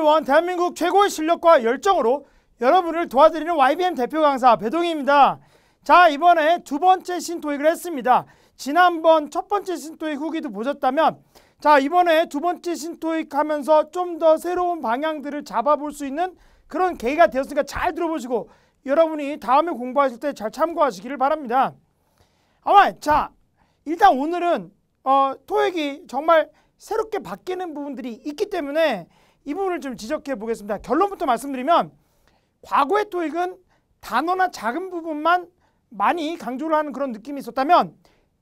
everyone. 대한민국 최고의 실력과 열정으로 여러분을 도와드리는 YBM 대표 강사 배동희입니다. 자, 이번에 두 번째 신토익을 했습니다. 지난번 첫 번째 신토익 후기도 보셨다면, 자, 이번에 두 번째 신토익 하면서 좀 더 새로운 방향들을 잡아볼 수 있는 그런 계기가 되었으니까 잘 들어보시고 여러분이 다음에 공부하실 때 잘 참고하시기를 바랍니다. 자, 일단 오늘은 토익이 정말 새롭게 바뀌는 부분들이 있기 때문에 이 부분을 좀 지적해 보겠습니다. 결론부터 말씀드리면, 과거의 토익은 단어나 작은 부분만 많이 강조를 하는 그런 느낌이 있었다면,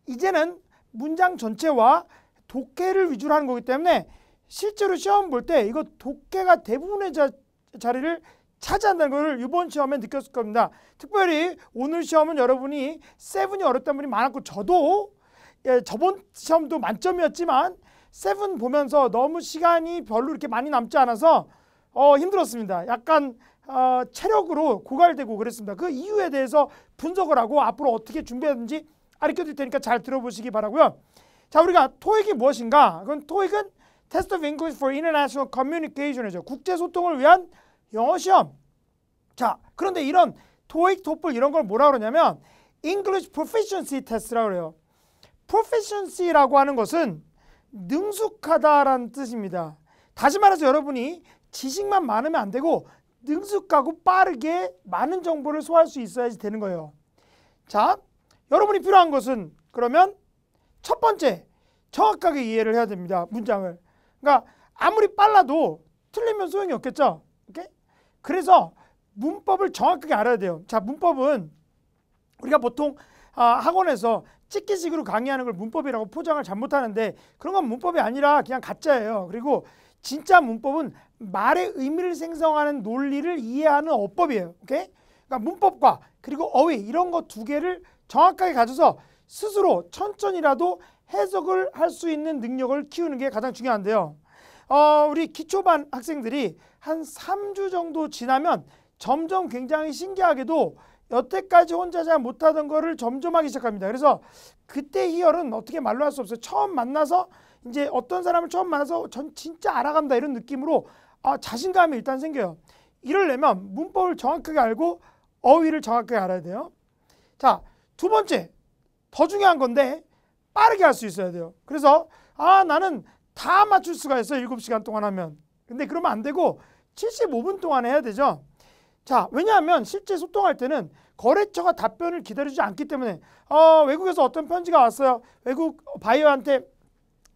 이제는 문장 전체와 독해를 위주로 하는 거기 때문에 실제로 시험 볼 때 이거 독해가 대부분의 자리를 차지한다는 것을 이번 시험에 느꼈을 겁니다. 특별히 오늘 시험은 여러분이 7이 어렵다는 분이 많았고, 저도 저번 시험도 만점이었지만 7 보면서 너무 시간이 별로 이렇게 많이 남지 않아서 힘들었습니다. 약간 체력으로 고갈되고 그랬습니다. 그 이유에 대해서 분석을 하고 앞으로 어떻게 준비하든지 가르쳐 드릴 테니까 잘 들어보시기 바라고요. 자, 우리가 토익이 무엇인가? 그건 토익은 Test of English for International Communication이죠. 국제소통을 위한 영어 시험. 자, 그런데 이런 토익, 토플 이런 걸 뭐라 그러냐면 English Proficiency Test라고 그래요. Proficiency라고 하는 것은 능숙하다라는 뜻입니다. 다시 말해서 여러분이 지식만 많으면 안 되고 능숙하고 빠르게 많은 정보를 소화할 수 있어야지 되는 거예요. 자, 여러분이 필요한 것은 그러면 첫 번째, 정확하게 이해를 해야 됩니다. 문장을. 그러니까 아무리 빨라도 틀리면 소용이 없겠죠. 오케이? 그래서 문법을 정확하게 알아야 돼요. 자, 문법은 우리가 보통 학원에서 찍기식으로 강의하는 걸 문법이라고 포장을 잘못하는데, 그런 건 문법이 아니라 그냥 가짜예요. 그리고 진짜 문법은 말의 의미를 생성하는 논리를 이해하는 어법이에요. 오케이? 그러니까 문법과 그리고 어휘 이런 거 두 개를 정확하게 가져서 스스로 천천히라도 해석을 할 수 있는 능력을 키우는 게 가장 중요한데요. 우리 기초반 학생들이 한 3주 정도 지나면 점점 굉장히 신기하게도 여태까지 혼자 잘 못하던 거를 점점 하기 시작합니다. 그래서 그때 희열은 어떻게 말로 할 수 없어요. 처음 만나서 이제 어떤 사람을 처음 만나서 전 진짜 알아간다 이런 느낌으로 자신감이 일단 생겨요. 이러려면 문법을 정확하게 알고 어휘를 정확하게 알아야 돼요. 자, 두 번째, 더 중요한 건데 빠르게 할 수 있어야 돼요. 그래서 나는 다 맞출 수가 있어 7시간 동안 하면. 근데 그러면 안 되고 75분 동안 해야 되죠. 자, 왜냐하면 실제 소통할 때는 거래처가 답변을 기다리지 않기 때문에 외국에서 어떤 편지가 왔어요. 외국 바이어한테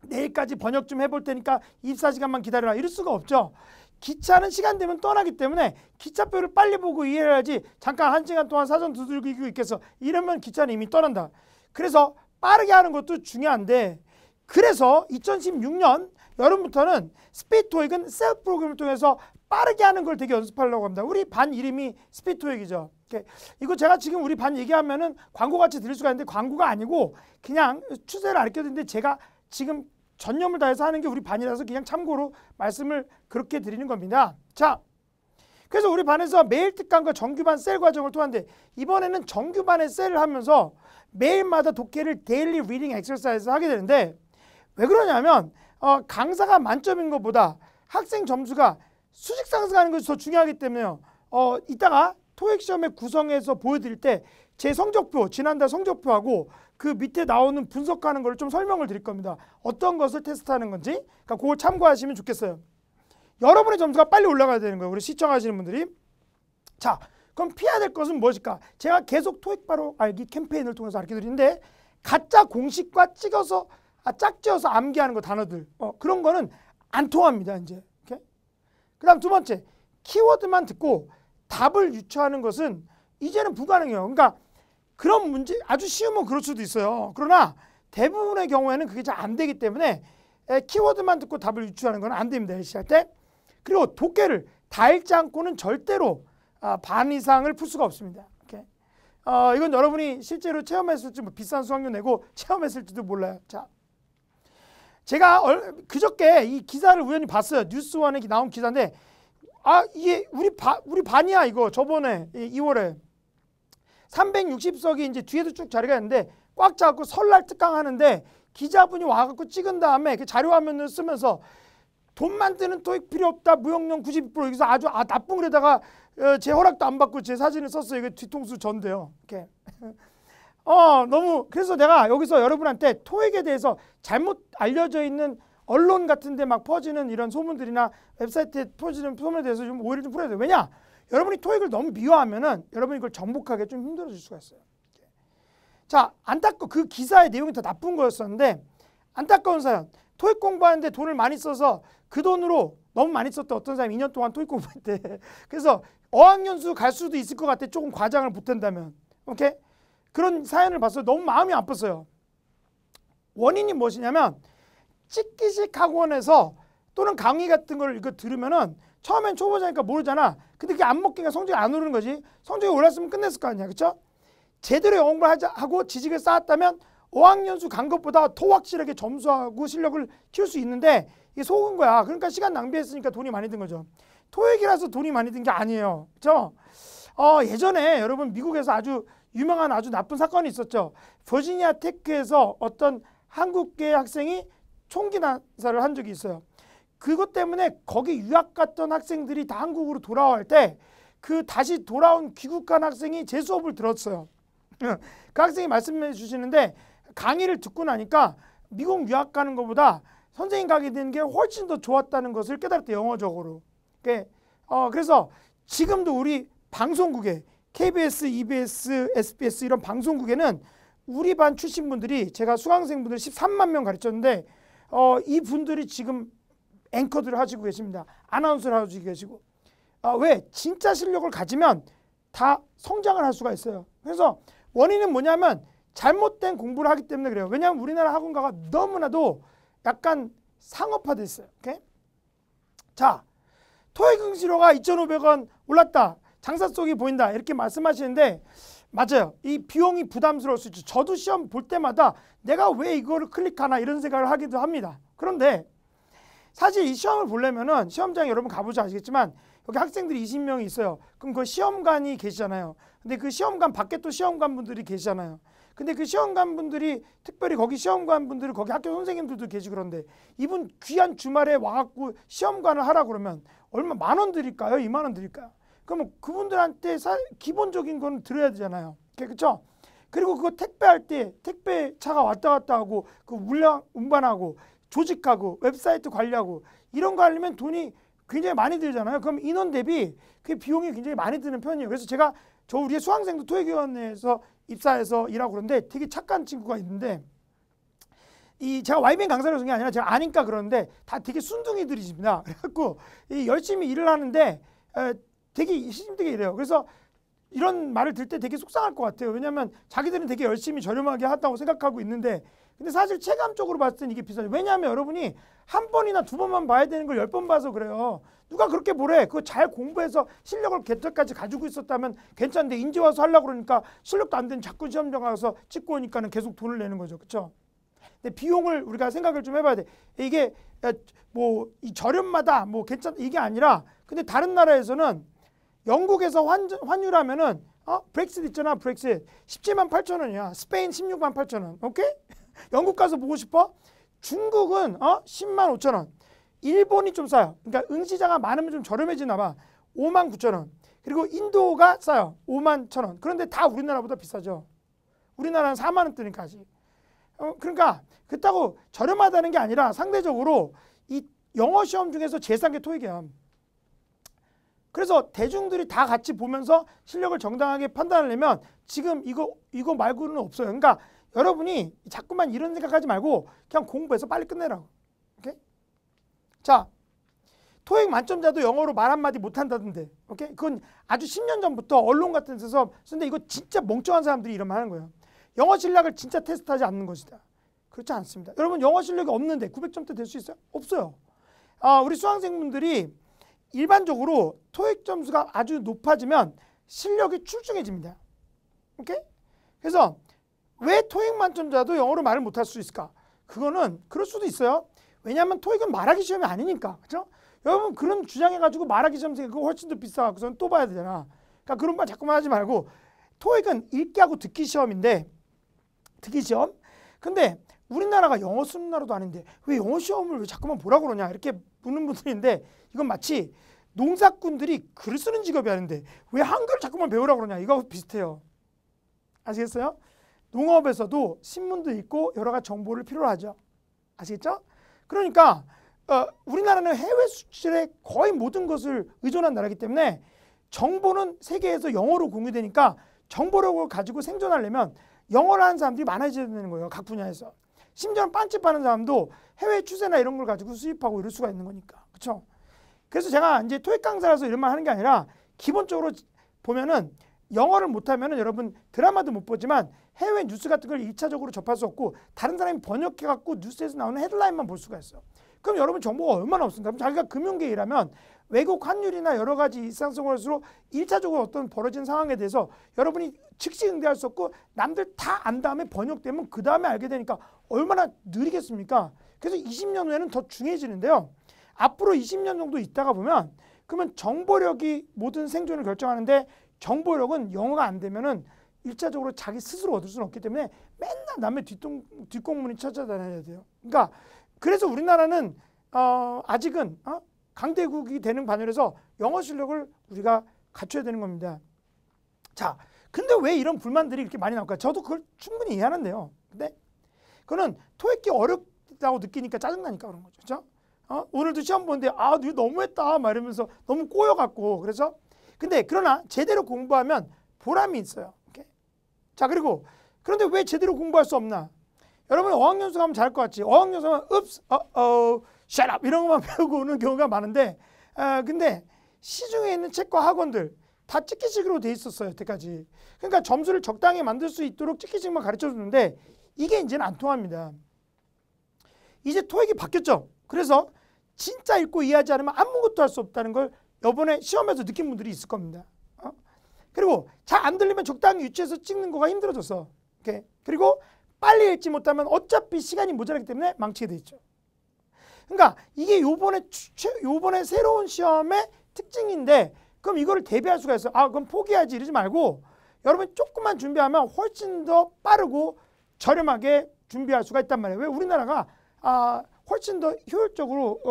내일까지 번역 좀 해볼 테니까 24시간만 기다려라 이럴 수가 없죠. 기차는 시간 되면 떠나기 때문에 기차표를 빨리 보고 이해해야지 잠깐 1시간 동안 사전 두들기고 있겠어. 이러면 기차는 이미 떠난다. 그래서 빠르게 하는 것도 중요한데, 그래서 2016년 여름부터는 스피드 토익은 셀프 프로그램을 통해서 빠르게 하는 걸 되게 연습하려고 합니다. 우리 반 이름이 스피드 토익이죠. 이거 제가 지금 우리 반 얘기하면은 광고같이 들릴 수가 있는데 광고가 아니고 그냥 추세를 알려드리는데, 제가 지금 전념을 다해서 하는 게 우리 반이라서 그냥 참고로 말씀을 그렇게 드리는 겁니다. 자, 그래서 우리 반에서 매일 특강과 정규반 셀 과정을 통한데, 이번에는 정규반의 셀을 하면서 매일마다 독해를 데일리 리딩 엑서사이즈 하게 되는데, 왜 그러냐면 강사가 만점인 것보다 학생 점수가 수직 상승하는 것이 더 중요하기 때문에요. 이따가 토익 시험에 구성해서 보여드릴 때 제 성적표, 지난달 성적표하고 그 밑에 나오는 분석하는 걸 좀 설명을 드릴 겁니다. 어떤 것을 테스트하는 건지. 그러니까 그걸 참고하시면 좋겠어요. 여러분의 점수가 빨리 올라가야 되는 거예요. 우리 시청하시는 분들이. 자, 그럼 피해야 될 것은 무엇일까? 제가 계속 토익 바로 알기 캠페인을 통해서 가르쳐 드리는데, 가짜 공식과 찍어서 짝지어서 암기하는 거 단어들. 그런 거는 안 통합니다, 이제. 그 다음 두 번째, 키워드만 듣고 답을 유추하는 것은 이제는 불가능해요. 그러니까 그런 문제 아주 쉬우면 그럴 수도 있어요. 그러나 대부분의 경우에는 그게 잘 안 되기 때문에 키워드만 듣고 답을 유추하는 건 안 됩니다, LC 할 때. 그리고 독해를 다 읽지 않고는 절대로 반 이상을 풀 수가 없습니다. 이건 여러분이 실제로 체험했을지, 비싼 수강료 내고 체험했을지도 몰라요. 자, 제가 그저께 이 기사를 우연히 봤어요. 뉴스원에 나온 기사인데, 이게 우리 반이야 이거. 저번에 2월에 360석이 이제 뒤에도 쭉 자리가 있는데 꽉 잡고 설날 특강 하는데 기자분이 와갖고 찍은 다음에 그 자료 화면을 쓰면서 돈 만드는 토익 필요 없다. 무용령 92% 여기서 아주 나쁜 글에다가 제 허락도 안 받고 제 사진을 썼어요. 이거 뒤통수 전데요. 이렇게. 너무 그래서 내가 여기서 여러분한테 토익에 대해서 잘못 알려져 있는 언론 같은 데 막 퍼지는 이런 소문들이나 웹사이트에 퍼지는 소문에 대해서 좀 오해를 좀 풀어야 돼요. 왜냐? 여러분이 토익을 너무 미워하면은 여러분이 이걸 정복하기 좀 힘들어질 수가 있어요. 자, 그 기사의 내용이 더 나쁜 거였었는데 안타까운 사연. 토익 공부하는데 돈을 많이 써서 그 돈으로 너무 많이 썼던 어떤 사람이 2년 동안 토익 공부했대. 그래서 어학연수 갈 수도 있을 것 같아. 조금 과장을 보탠다면. 오케이? 그런 사연을 봤어요. 너무 마음이 아팠어요. 원인이 무엇이냐면 찍기식 학원에서 또는 강의 같은 걸 이거 들으면은 처음엔 초보자니까 모르잖아. 근데 그게 안 먹히니까 성적이 안 오르는 거지. 성적이 올랐으면 끝냈을 거 아니야. 그쵸? 제대로 영어 공부를 하고 지식을 쌓았다면 어학연수 간 것보다 더 확실하게 점수하고 실력을 키울 수 있는데 이게 속은 거야. 그러니까 시간 낭비했으니까 돈이 많이 든 거죠. 토익이라서 돈이 많이 든 게 아니에요. 그렇죠? 예전에 여러분 미국에서 아주 유명한 아주 나쁜 사건이 있었죠. 버지니아 테크에서 어떤 한국계 학생이 총기 난사를 한 적이 있어요. 그것 때문에 거기 유학 갔던 학생들이 다 한국으로 돌아올 때 그 다시 돌아온 귀국한 학생이 제 수업을 들었어요. 그 학생이 말씀해 주시는데 강의를 듣고 나니까 미국 유학 가는 것보다 선생님 가게 되는 게 훨씬 더 좋았다는 것을 깨달았대, 영어적으로. 그래서 지금도 우리 방송국에 KBS, EBS, SBS 이런 방송국에는 우리 반 출신 분들이 제가 수강생분들 13만 명 가르쳤는데 이 분들이 지금 앵커들을 하시고 계십니다. 아나운서를 하시고 계시고. 왜? 진짜 실력을 가지면 다 성장을 할 수가 있어요. 그래서 원인은 뭐냐면 잘못된 공부를 하기 때문에 그래요. 왜냐하면 우리나라 학원가가 너무나도 약간 상업화돼 있어요. 오케이? 자, 토익 응시료가 2,500원 올랐다. 장사 속이 보인다. 이렇게 말씀하시는데 맞아요. 이 비용이 부담스러울 수 있죠. 저도 시험 볼 때마다 내가 왜 이거를 클릭하나 이런 생각을 하기도 합니다. 그런데 사실 이 시험을 보려면은 시험장에 여러분 가보자 아시겠지만 여기 학생들이 20명이 있어요. 그럼 그 시험관이 계시잖아요. 근데 그 시험관 밖에 또 시험관 분들이 계시잖아요. 근데 그 시험관 분들이 특별히 거기 시험관 분들이 거기 학교 선생님들도 계시고 그런데 이분 귀한 주말에 와갖고 시험관을 하라 그러면 얼마 10,000원 드릴까요? 20,000원 드릴까요? 그러면 그분들한테 기본적인 건 드려야 되잖아요. 그렇죠? 그리고 그거 택배할 때 택배차가 왔다 갔다 하고 그 물량 운반하고 조직하고 웹사이트 관리하고 이런 거 하려면 돈이 굉장히 많이 들잖아요. 그럼 인원 대비 그 비용이 굉장히 많이 드는 편이에요. 그래서 저 우리 수강생도 토익위원회에서 입사해서 일하고 그러는데 되게 착한 친구가 있는데 제가 YBN 강사를 한 게 아니라 제가 아니까 그러는데 다 되게 순둥이들이십니다. 그래갖고 열심히 일을 하는데 되게 힘들게 일해요. 그래서 이런 말을 들 때 되게 속상할 것 같아요. 왜냐하면 자기들은 되게 열심히 저렴하게 한다고 생각하고 있는데 근데 사실 체감적으로 봤을 땐 이게 비싸요. 왜냐하면 여러분이 한 번이나 두 번만 봐야 되는 걸 10번 봐서 그래요. 누가 그렇게 뭐래. 그거 잘 공부해서 실력을 개떡까지 가지고 있었다면 괜찮은데 이제 와서 하려고 그러니까 실력도 안 되는 자꾸 시험장 가서 찍고 오니까는 계속 돈을 내는 거죠. 그렇죠? 근데 비용을 우리가 생각을 좀 해봐야 돼. 이게 뭐 이 저렴마다 뭐 괜찮다 이게 아니라 근데 다른 나라에서는 영국에서 환율하면은 브렉시트 있잖아. 브렉시트 178,000원이야. 스페인 168,000원. 오케이? 영국 가서 보고 싶어? 중국은 105,000원. 일본이 좀 싸요. 그러니까 응시자가 많으면 좀 저렴해지나 봐. 59,000원. 그리고 인도가 싸요. 51,000원. 그런데 다 우리나라보다 비싸죠. 우리나라는 40,000원대니까 아직. 그러니까 그렇다고 저렴하다는 게 아니라 상대적으로 이 영어 시험 중에서 제일 싼 게 토익이야. 그래서 대중들이 다 같이 보면서 실력을 정당하게 판단하려면 지금 이거 말고는 없어요. 그러니까 여러분이 자꾸만 이런 생각하지 말고 그냥 공부해서 빨리 끝내라고. 오케이? 자, 토익 만점자도 영어로 말 한마디 못한다던데. 오케이? 그건 아주 10년 전부터 언론 같은 데서 근데 이거 진짜 멍청한 사람들이 이러면 하는 거예요. 영어 실력을 진짜 테스트하지 않는 것이다. 그렇지 않습니다. 여러분 영어 실력이 없는데 900점대 될 수 있어요? 없어요. 우리 수강생분들이 일반적으로 토익 점수가 아주 높아지면 실력이 출중해집니다. 오케이? 그래서 왜 토익 만점자도 영어로 말을 못할 수 있을까? 그거는 그럴 수도 있어요. 왜냐하면 토익은 말하기 시험이 아니니까. 그렇죠? 여러분 그런 주장해가지고 말하기 시험 생기고 그거 훨씬 더 비싸고선 또 봐야 되잖아. 그러니까 그런 말 자꾸만 하지 말고 토익은 읽기하고 듣기 시험인데 듣기 시험? 근데 우리나라가 영어 쓰는 나라도 아닌데 왜 영어 시험을 왜 자꾸만 보라고 그러냐 이렇게 묻는 분들인데, 이건 마치 농사꾼들이 글 쓰는 직업이 아닌데 왜 한글을 자꾸만 배우라고 그러냐, 이거 비슷해요. 아시겠어요? 농업에서도 신문도 있고 여러 가지 정보를 필요로 하죠. 아시겠죠? 그러니까 우리나라는 해외 수출의 거의 모든 것을 의존한 나라이기 때문에 정보는 세계에서 영어로 공유되니까 정보력을 가지고 생존하려면 영어를 하는 사람들이 많아져야 되는 거예요. 각 분야에서. 심지어는 빵집 하는 사람도 해외 추세나 이런 걸 가지고 수입하고 이럴 수가 있는 거니까. 그렇죠? 그래서 제가 이제 토익 강사라서 이런 말 하는 게 아니라, 기본적으로 보면은 영어를 못하면은 여러분 드라마도 못 보지만 해외 뉴스 같은 걸 1차적으로 접할 수 없고, 다른 사람이 번역해갖고 뉴스에서 나오는 헤드라인만 볼 수가 있어요. 그럼 여러분 정보가 얼마나 없습니까? 그럼 자기가 금융계 일하면 외국 환율이나 여러 가지 일상생활로 1차적으로 어떤 벌어진 상황에 대해서 여러분이 즉시 응대할 수 없고, 남들 다 안 다음에 번역되면 그 다음에 알게 되니까 얼마나 느리겠습니까? 그래서 20년 후에는 더 중요해지는데요. 앞으로 20년 정도 있다가 보면, 그러면 정보력이 모든 생존을 결정하는데, 정보력은 영어가 안 되면은 1차적으로 자기 스스로 얻을 수는 없기 때문에 맨날 남의 뒷공문이 찾아다녀야 돼요. 그러니까 그래서 우리나라는 아직은 강대국이 되는 반열에서 영어 실력을 우리가 갖춰야 되는 겁니다. 자, 근데 왜 이런 불만들이 이렇게 많이 나올까? 저도 그걸 충분히 이해하는데요. 근데 그거는 토익이 어렵다고 느끼니까 짜증나니까 그런 거죠. 그렇죠? 오늘도 시험 보는데 이거 너무했다 막 이러면서 너무 꼬여갖고, 그래서 근데 그러나 제대로 공부하면 보람이 있어요. 오케이? 자, 그런데 왜 제대로 공부할 수 없나? 여러분 어학연수 가면 잘할 것 같지? 어학연수 가면 shut up 이런 것만 배우고 오는 경우가 많은데, 근데 시중에 있는 책과 학원들 다 찍기식으로 돼 있었어요, 여태까지. 그러니까 점수를 적당히 만들 수 있도록 찍기식만 가르쳐 주는데, 이게 이제는 안 통합니다. 이제 토익이 바뀌었죠. 그래서 진짜 읽고 이해하지 않으면 아무것도 할 수 없다는 걸 이번에 시험에서 느낀 분들이 있을 겁니다. 그리고 잘 안 들리면 적당히 유치해서 찍는 거가 힘들어졌어. 오케이? 그리고 빨리 읽지 못하면 어차피 시간이 모자라기 때문에 망치게 돼 있죠. 그러니까 이게 요번에 새로운 시험의 특징인데, 그럼 이거를 대비할 수가 있어. 그럼 포기하지 이러지 말고 여러분 조금만 준비하면 훨씬 더 빠르고 저렴하게 준비할 수가 있단 말이에요. 왜? 우리나라가 훨씬 더 효율적으로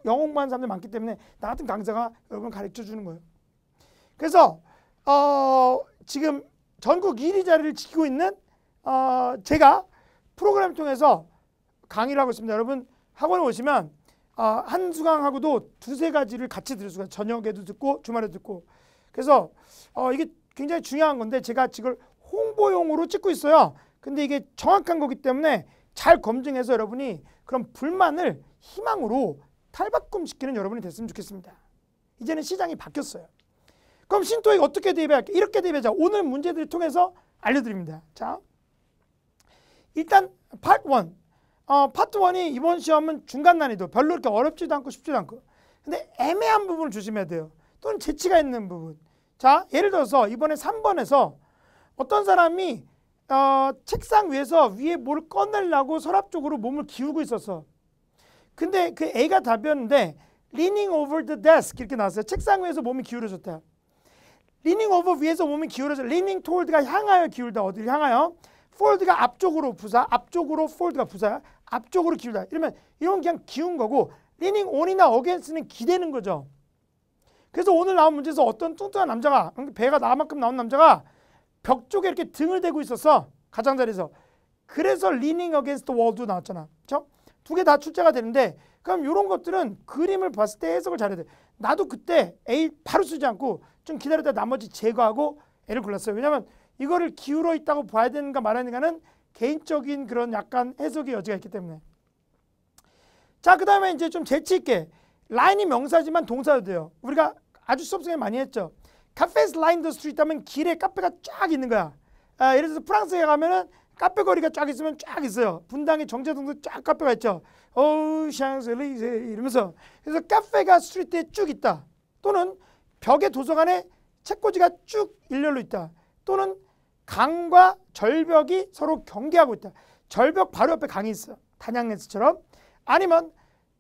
영어 공부하는 사람들이 많기 때문에 나 같은 강사가 여러분 가르쳐 주는 거예요. 그래서 지금 전국 1위 자리를 지키고 있는 제가 프로그램을 통해서 강의를 하고 있습니다. 여러분 학원에 오시면 한 수강하고도 두세 가지를 같이 들을 수가 있어요. 저녁에도 듣고 주말에도 듣고. 그래서 이게 굉장히 중요한 건데, 제가 지금 홍보용으로 찍고 있어요. 근데 이게 정확한 거기 때문에 잘 검증해서 여러분이 그런 불만을 희망으로 탈바꿈시키는 여러분이 됐으면 좋겠습니다. 이제는 시장이 바뀌었어요. 그럼 신토익 어떻게 대비할까? 이렇게 대비하자. 오늘 문제들을 통해서 알려드립니다. 자, 일단 파트 1. 파트 1이 이번 시험은 중간 난이도, 별로 그렇게 어렵지도 않고 쉽지도 않고, 근데 애매한 부분을 조심해야 돼요. 또는 재치가 있는 부분. 자, 예를 들어서 이번에 3번에서 어떤 사람이 책상 위에서 위에 뭘 꺼내려고 서랍 쪽으로 몸을 기울고 있었어. 근데 그 A가 답이었는데 leaning over the desk 이렇게 나왔어요. 책상 위에서 몸이 기울어졌다. leaning over 위에서 몸이 기울어져. leaning toward가 향하여 기울다. 어디를 향하여? fold가 앞쪽으로 부사, 앞쪽으로 fold가 부사야. 앞쪽으로 기울다. 이러면 이건 그냥 기운 거고, leaning on이나 against는 기대는 거죠. 그래서 오늘 나온 문제에서 어떤 뚱뚱한 남자가, 배가 나만큼 나온 남자가 벽 쪽에 이렇게 등을 대고 있었어. 가장자리에서. 그래서 leaning against the wall도 나왔잖아. 그렇죠? 두 개 다 출제가 되는데, 그럼 이런 것들은 그림을 봤을 때 해석을 잘해야 돼. 나도 그때 A 바로 쓰지 않고 좀 기다렸다 나머지 제거하고 A를 골랐어요. 왜냐하면 이거를 기울어 있다고 봐야 되는가 말아야 되는가는 개인적인 그런 약간 해석의 여지가 있기 때문에. 자, 그 다음에 이제 좀 재치 있게, 라인이 명사지만 동사도 돼요. 우리가 아주 수업 시간에 많이 했죠. 카페스 라인 더 스트리트 하면 길에 카페가 쫙 있는 거야. 예를 들어서 프랑스에 가면은 카페 거리가 쫙 있으면 쫙 있어요. 분당에 정제동도 쫙 카페가 있죠. 샹젤리제 이러면서. 그래서 카페가 스트리트에 쭉 있다. 또는 벽에 도서관에 책꽂이가 쭉 일렬로 있다. 또는 강과 절벽이 서로 경계하고 있다. 절벽 바로 옆에 강이 있어. 단양네스처럼. 아니면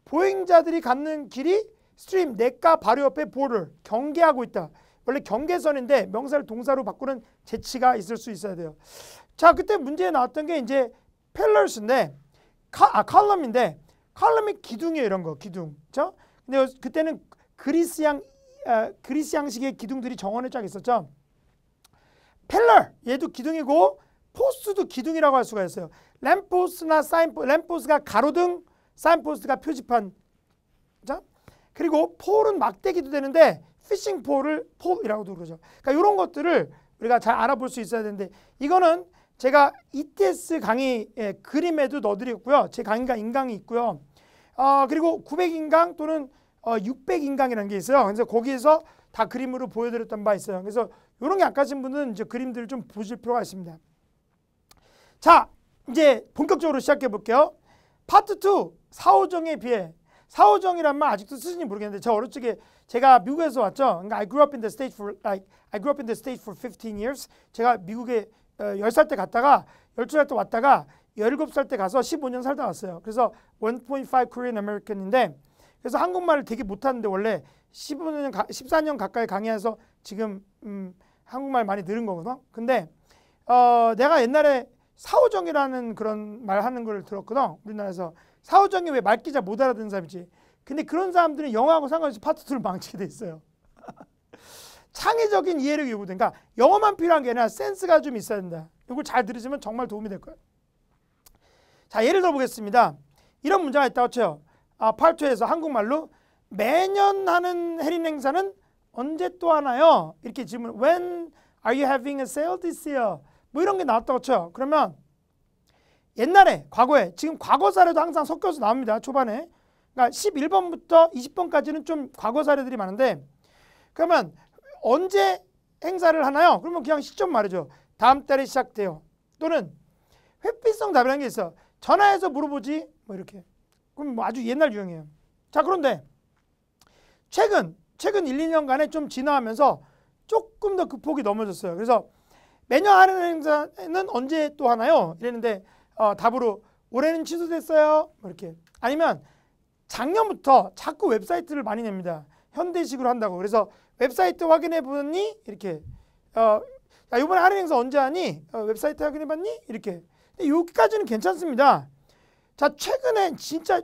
보행자들이 갖는 길이 스트림, 냇가 바로 옆에 border, 경계하고 있다. 원래 경계선인데 명사를 동사로 바꾸는 재치가 있을 수 있어야 돼요. 자, 그때 문제에 나왔던 게 이제 펠러스인데, 컬럼인데 컬럼이 기둥이에요. 이런 거 기둥. 그렇죠? 근데 그때는 그리스 양식의 기둥들이 정원에 쫙 있었죠. 펠러 얘도 기둥이고 포스트도 기둥이라고 할 수가 있어요. 램포스트나 램포스트가 가로등, 사인포스트가 표지판. 그렇죠? 그리고 폴은 막대기도 되는데 피싱 폴이라고도 그러죠. 그러니까 이런 것들을 우리가 잘 알아볼 수 있어야 되는데 이거는 제가 ETS 강의 그림에도 넣어드렸고요. 제 강의가 인강이 있고요. 그리고 900인강 또는 600인강이라는 게 있어요. 그래서 거기에서 다 그림으로 보여드렸던 바 있어요. 그래서 이런 게 약하신 분은 이제 그림들을 좀 보실 필요가 있습니다. 자, 이제 본격적으로 시작해 볼게요. 파트 2, 사오정에 비해. 사오정이란 말 아직도 쓰시는지 모르겠는데 저 어릴 적에 제가 미국에서 왔죠. 그러니까 I grew up in the States for 15 years. 제가 미국에 10살 때 갔다가 12살 때 왔다가 17살 때 가서 15년 살다 왔어요. 그래서 1.5 Korean American인데 그래서 한국말을 되게 못하는데 원래 14년 가까이 강의해서 지금 한국말 많이 늘은 거거든. 근데 내가 옛날에 사오정이라는 그런 말 하는 걸 들었거든. 우리나라에서 사오정이 왜 말귀자 못 알아듣는 사람이지. 근데 그런 사람들은 영어하고 상관없이 파트 2를 망치게 돼 있어요. 창의적인 이해력이 요구된. 그러니까 영어만 필요한 게 아니라 센스가 좀 있어야 된다. 이걸 잘 들으시면 정말 도움이 될 거예요. 자, 예를 들어 보겠습니다. 이런 문제가 있다고 쳐요. 파트 2에서 한국말로 매년 하는 해린 행사는 언제 또 하나요? 이렇게 질문. When are you having a sale this year? 뭐 이런 게 나왔다고 쳐요. 그러면 옛날에 과거에 지금 과거 사례도 항상 섞여서 나옵니다. 초반에. 그러니까 11번부터 20번까지는 좀 과거 사례들이 많은데 그러면 언제 행사를 하나요? 그러면 그냥 시점 말이죠. 다음 달에 시작돼요. 또는 회피성 답이라는 게 있어. 전화해서 물어보지 뭐 이렇게. 그럼 뭐 아주 옛날 유형이에요. 자, 그런데 최근 1, 2년간에 좀 진화하면서 조금 더 그 폭이 넘어졌어요. 그래서 매년 하는 행사는 언제 또 하나요? 이랬는데 답으로 올해는 취소됐어요. 뭐 이렇게. 아니면 작년부터 자꾸 웹사이트를 많이 냅니다. 현대식으로 한다고. 그래서 웹사이트 확인해 보니 이렇게 야, 이번에 하는 행사 언제 하니? 웹사이트 확인해 봤니? 이렇게. 근데 여기까지는 괜찮습니다. 자, 최근에 진짜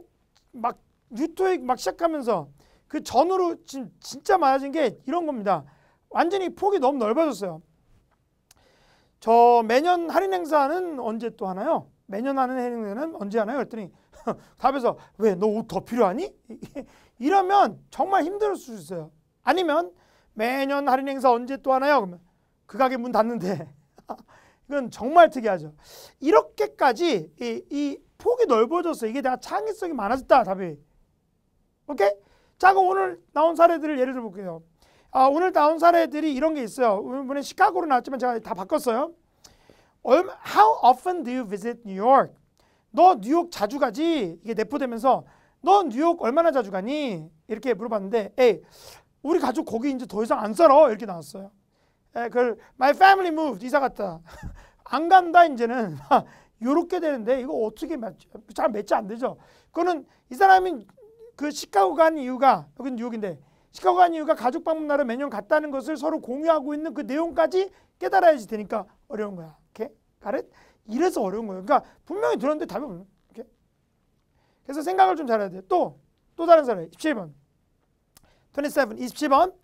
막 뉴토익 막 시작하면서 그 전후로 진짜 많아진 게 이런 겁니다. 완전히 폭이 너무 넓어졌어요. 저 매년 할인 행사는 언제 또 하나요? 매년 하는 할인 행사는 언제 하나요? 그랬더니 답에서 왜 너 옷 더 필요하니? 이러면 정말 힘들 수 있어요. 아니면 매년 할인 행사 언제 또 하나요? 그러면 그 가게 문 닫는데 이건 정말 특이하죠. 이렇게까지 이 폭이 넓어졌어요. 이게 내가 창의성이 많아졌다. 답이. 오케이? 자, 그럼 오늘 나온 사례들을 예를 들어 볼게요. 오늘 나온 사례들이 이런 게 있어요. 이번에 시카고로 나왔지만 제가 다 바꿨어요. How often do you visit New York? 너 뉴욕 자주 가지? 이게 내포되면서 너 뉴욕 얼마나 자주 가니? 이렇게 물어봤는데 에이, 우리 가족 거기 이제 더 이상 안 살아. 이렇게 나왔어요. My family moved. 이사 갔다. 안 간다 이제는. 요렇게 되는데 이거 어떻게 잘 매치 안 되죠. 그거는 이 사람이 그 시카고 간 이유가 여긴 뉴욕인데 시카고 간 이유가 가족 방문하러 매년 갔다는 것을 서로 공유하고 있는 그 내용까지 깨달아야지 되니까 어려운 거야. 오케이? 가렛? 이래서 어려운 거예요. 그러니까 분명히 들었는데 답이 없는. 오케이? 그래서 생각을 좀 잘해야 돼. 또 다른 사례. 27번. 27번.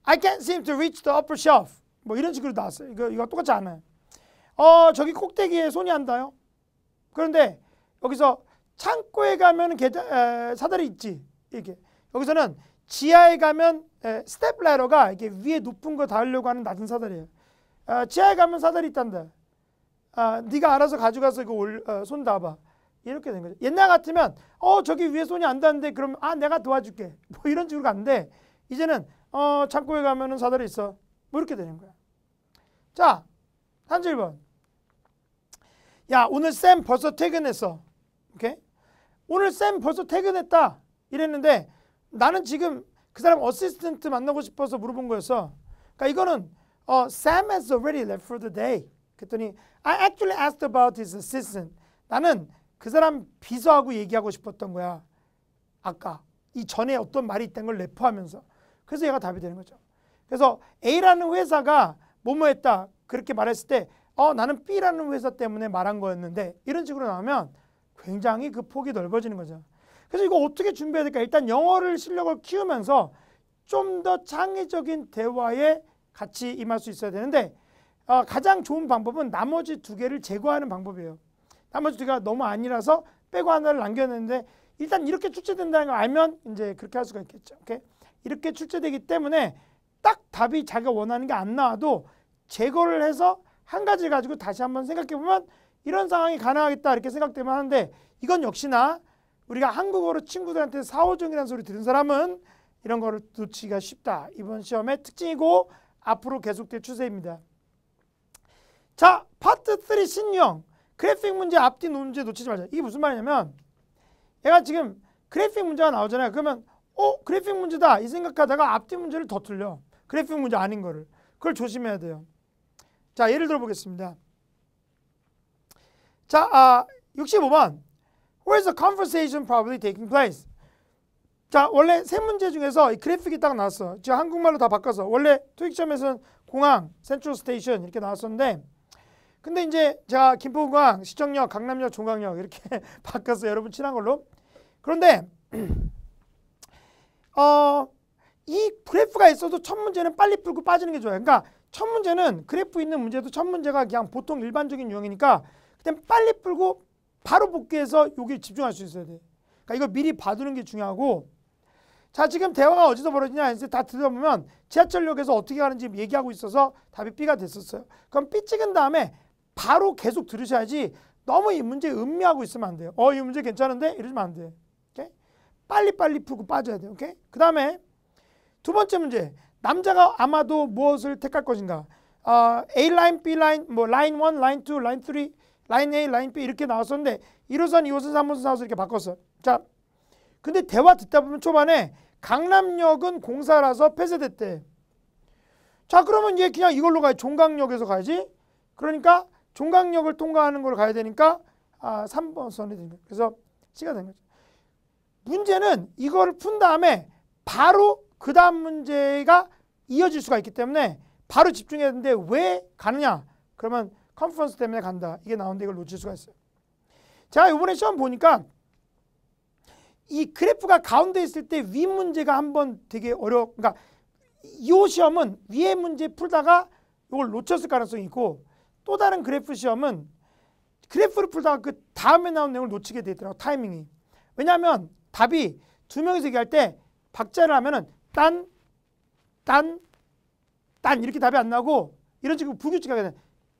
I can't seem to reach the upper shelf. 뭐 이런 식으로 나왔어요. 이거 똑같지 않아요. 저기 꼭대기에 손이 안 닿아요. 그런데 여기서 창고에 가면 사다리 있지. 이렇게. 여기서는 지하에 가면 스텝 레더가 이렇게 위에 높은 거 닿으려고 하는 낮은 사다리예요. 지하에 가면 사다리 있단다. 네가 알아서 가져가서 이거 손 닿아봐. 이렇게 된 거죠. 옛날 같으면 저기 위에 손이 안 닿는데 그럼 내가 도와줄게. 뭐 이런 식으로 갔는데 이제는 창고에 가면은 사다리 있어. 뭐 이렇게 되는 거야. 자, 31번. 야, 오늘 쌤 벌써 퇴근했어. 오케이? 오늘 쌤 벌써 퇴근했다. 이랬는데 나는 지금 그 사람 어시스턴트 만나고 싶어서 물어본 거였어. 그러니까 이거는 Sam has already left for the day. 그랬더니 I actually asked about his assistant. 나는 그 사람 비서하고 얘기하고 싶었던 거야. 아까 이 전에 어떤 말이 있다는 걸 내포하면서. 그래서 얘가 답이 되는 거죠. 그래서 A라는 회사가 뭐뭐 했다. 그렇게 말했을 때 나는 B라는 회사 때문에 말한 거였는데 이런 식으로 나오면 굉장히 그 폭이 넓어지는 거죠. 그래서 이거 어떻게 준비해야 될까? 일단 영어를 실력을 키우면서 좀 더 창의적인 대화에 같이 임할 수 있어야 되는데 가장 좋은 방법은 나머지 두 개를 제거하는 방법이에요. 나머지 두 개가 너무 아니라서 빼고 하나를 남겨냈는데 일단 이렇게 출제된다는 걸 알면 이제 그렇게 할 수가 있겠죠. 오케이? 이렇게 출제되기 때문에 딱 답이 자기가 원하는 게 안 나와도 제거를 해서 한 가지를 가지고 다시 한번 생각해 보면 이런 상황이 가능하겠다 이렇게 생각되면 하는데 이건 역시나 우리가 한국어로 친구들한테 사오정이라는 소리 들은 사람은 이런 거를 놓치기가 쉽다. 이번 시험의 특징이고 앞으로 계속될 추세입니다. 자, 파트 3 신유형. 그래픽 문제 앞뒤 문제 놓치지 말자. 이게 무슨 말이냐면 얘가 지금 그래픽 문제가 나오잖아요. 그러면 그래픽 문제다 이 생각하다가 앞뒤 문제를 더 틀려. 그래픽 문제 아닌 거를. 그걸 조심해야 돼요. 자, 예를 들어 보겠습니다. 자, 65번. Where is the conversation probably taking place? 자, 원래 세 문제 중에서 이 그래픽이 딱 나왔어. 지금 한국말로 다 바꿔서. 원래 토익 시험에서는 공항, 센트럴 스테이션 이렇게 나왔었는데 근데 이제 제가 김포공항, 시청역, 강남역, 종강역 이렇게 바꿨어요. 여러분 친한 걸로. 그런데 이 그래프가 있어도 첫 문제는 빨리 풀고 빠지는 게 좋아요. 그러니까 첫 문제는 그래프 있는 문제도 첫 문제가 그냥 보통 일반적인 유형이니까 그냥 빨리 풀고 바로 복귀해서 여기 집중할 수 있어야 돼. 그러니까 이거 미리 봐두는 게 중요하고 자, 지금 대화가 어디서 벌어지냐 이제 다 들어보면 지하철역에서 어떻게 가는지 얘기하고 있어서 답이 B가 됐었어요. 그럼 B 찍은 다음에 바로 계속 들으셔야지 너무 이 문제 음미하고 있으면 안 돼요. 이 문제 괜찮은데? 이러시면 안 돼요. 오케이? 빨리빨리 풀고 빠져야 돼요. 오케이? 그 다음에 두 번째 문제. 남자가 아마도 무엇을 택할 것인가? A 라인, B 라인, 뭐 라인 1, 라인 2, 라인 3, 라인 A, 라인 B 이렇게 나왔었는데 1호선, 2호선, 3호선, 4호선 이렇게 바꿨어. 자, 근데 대화 듣다 보면 초반에 강남역은 공사라서 폐쇄됐대. 자, 그러면 얘 그냥 이걸로 가야 종강역에서 가야지. 그러니까 종강역을 통과하는 걸 가야 되니까 3번 선이 되는 거예요. 그래서 C가 된 거죠. 문제는 이거를 푼 다음에 바로 그 다음 문제가 이어질 수가 있기 때문에 바로 집중해야 되는데 왜 가느냐? 그러면 컨퍼런스 때문에 간다. 이게 나오는데 이걸 놓칠 수가 있어요. 자, 이번에 시험 보니까 이 그래프가 가운데 있을 때 위 문제가 한번 되게 그러니까 이 시험은 위에 문제 풀다가 이걸 놓쳤을 가능성이 있고 또 다른 그래프 시험은 그래프를 풀다가 그 다음에 나온 내용을 놓치게 되더라고요. 타이밍이. 왜냐하면 답이 두 명이서 얘기할 때 박자를 하면은 딴 이렇게 답이 안 나고 이런 식으로 불규칙하게 돼.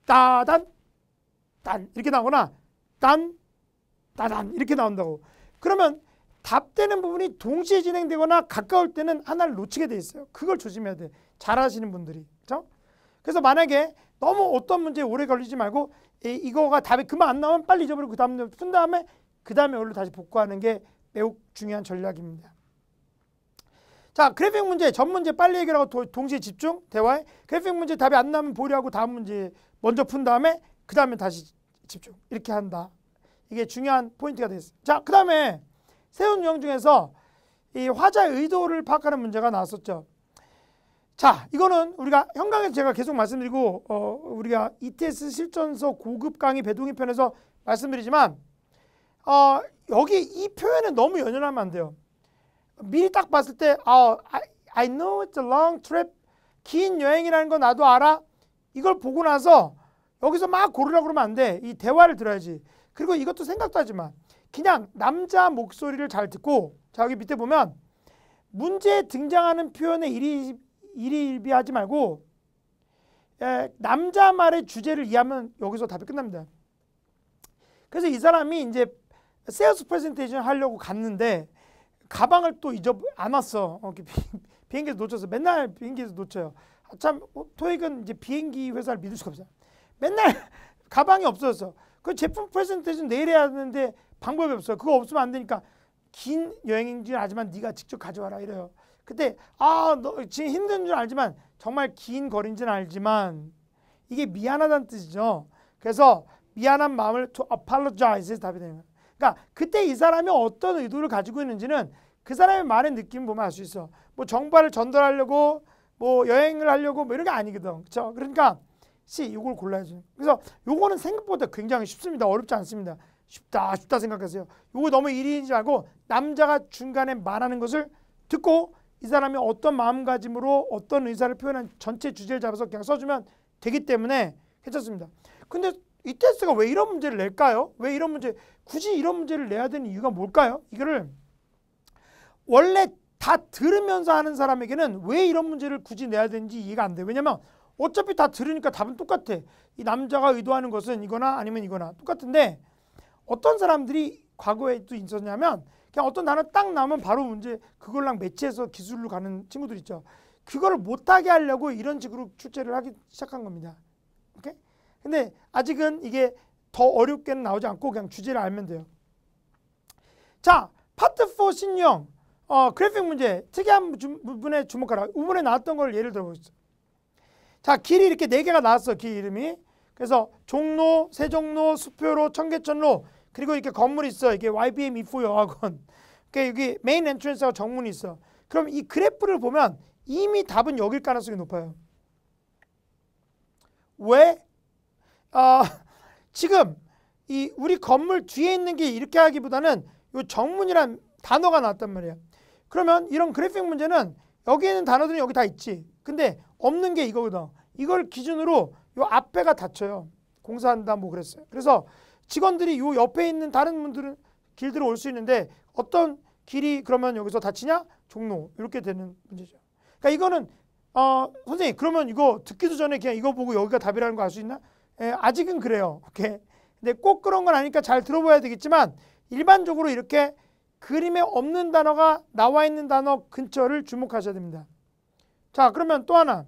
따단 이렇게 나오거나 따단 이렇게 나온다고. 그러면 답되는 부분이 동시에 진행되거나 가까울 때는 하나를 놓치게 돼 있어요. 그걸 조심해야 돼. 잘하시는 분들이. 그렇죠? 그래서 만약에 너무 어떤 문제에 오래 걸리지 말고 이거가 답이 그만 안 나오면 빨리 잊어버리고 그 다음 푼 다음에 그 다음에 오늘 다시 복구하는 게 매우 중요한 전략입니다. 자, 그래픽 문제, 전 문제 빨리 해결하고 동시에 집중, 대화에. 그래픽 문제 답이 안 나면 보류하고 다음 문제 먼저 푼 다음에 그 다음에 다시 집중. 이렇게 한다. 이게 중요한 포인트가 되겠습니다. 자, 그 다음에 세운 유형 중에서 이 화자의 의도를 파악하는 문제가 나왔었죠. 자, 이거는 우리가 현강에서 제가 계속 말씀드리고 우리가 ETS 실전서 고급 강의 배동희 편에서 말씀드리지만 여기 이 표현은 너무 연연하면 안 돼요. 미리 딱 봤을 때 I know it's a long trip. 긴 여행이라는 거 나도 알아. 이걸 보고 나서 여기서 막 고르라고 그러면 안 돼. 이 대화를 들어야지. 그리고 이것도 생각도 하지 마. 그냥 남자 목소리를 잘 듣고 자, 여기 밑에 보면 문제에 등장하는 표현에 일희일비하지 말고 남자 말의 주제를 이해하면 여기서 답이 끝납니다. 그래서 이 사람이 이제 세일스 프레젠테이션 하려고 갔는데 가방을 또 안 왔어. 비행기에서 놓쳤어. 맨날 비행기에서 놓쳐요. 참 토익은 이제 비행기 회사를 믿을 수가 없어요. 맨날 가방이 없어졌어. 그 제품 프레젠테이션 내일 해야 하는데 방법이 없어요. 그거 없으면 안 되니까 긴 여행인지는 알지만 네가 직접 가져와라 이래요. 그때 너 지금 힘든 줄 알지만 정말 긴 거리인지는 알지만 이게 미안하다는 뜻이죠. 그래서 미안한 마음을 to apologize 해서 답이 되는 거예요. 그러니까 그때 이 사람이 어떤 의도를 가지고 있는지는 그 사람의 말의 느낌 보면 알 수 있어. 뭐 정보를 전달하려고 뭐 여행을 하려고 뭐 이런 게 아니거든. 그렇죠? 그러니까 C 이걸 골라야죠. 그래서 요거는 생각보다 굉장히 쉽습니다. 어렵지 않습니다. 쉽다 생각하세요. 요거 너무 일인지 알고 남자가 중간에 말하는 것을 듣고 이 사람이 어떤 마음가짐으로 어떤 의사를 표현한 전체 주제를 잡아서 그냥 써주면 되기 때문에 괜찮습니다. 근데 이 테스트가 왜 이런 문제를 낼까요? 왜 이런 문제, 굳이 이런 문제를 내야 되는 이유가 뭘까요? 이거를 원래 다 들으면서 하는 사람에게는 왜 이런 문제를 굳이 내야 되는지 이해가 안 돼요. 왜냐면 어차피 다 들으니까 답은 똑같아. 이 남자가 의도하는 것은 이거나 아니면 이거나 똑같은데 어떤 사람들이 과거에도 있었냐면 그냥 어떤 단어 딱 나오면 바로 문제 그걸랑 매치해서 기술로 가는 친구들 있죠. 그거를 못하게 하려고 이런 식으로 출제를 하기 시작한 겁니다. 오케이? 근데 아직은 이게 더 어렵게는 나오지 않고 그냥 주제를 알면 돼요. 자, 파트 4 신유형 그래픽 문제 특이한 부분에 주목하라. 이번에 나왔던 걸 예를 들어보겠습니다. 자, 길이 이렇게 4개가 나왔어. 길 이름이. 그래서 종로, 세종로, 수표로, 청계천로 그리고 이렇게 건물이 있어. 이게 YBM 이포 여학원. 그러니까 여기 메인 엔트런스하고 정문이 있어. 그럼 이 그래프를 보면 이미 답은 여길 가능성이 높아요. 왜? 지금 이 우리 건물 뒤에 있는 게 이렇게 하기보다는 이 정문이란 단어가 나왔단 말이야. 그러면 이런 그래픽 문제는 여기 있는 단어들은 여기 다 있지. 근데 없는 게 이거거든. 이걸 기준으로 요 앞에가 닫혀요. 공사한다 뭐 그랬어요. 그래서 직원들이 요 옆에 있는 다른 분들은 길들어 올 수 있는데 어떤 길이 그러면 여기서 닫히냐? 종로 이렇게 되는 문제죠. 그러니까 이거는 선생님 그러면 이거 듣기도 전에 그냥 이거 보고 여기가 답이라는 거 알 수 있나? 아직은 그래요. 오케이. 근데 꼭 그런 건 아니니까 잘 들어봐야 되겠지만 일반적으로 이렇게 그림에 없는 단어가 나와 있는 단어 근처를 주목하셔야 됩니다. 자, 그러면 또 하나.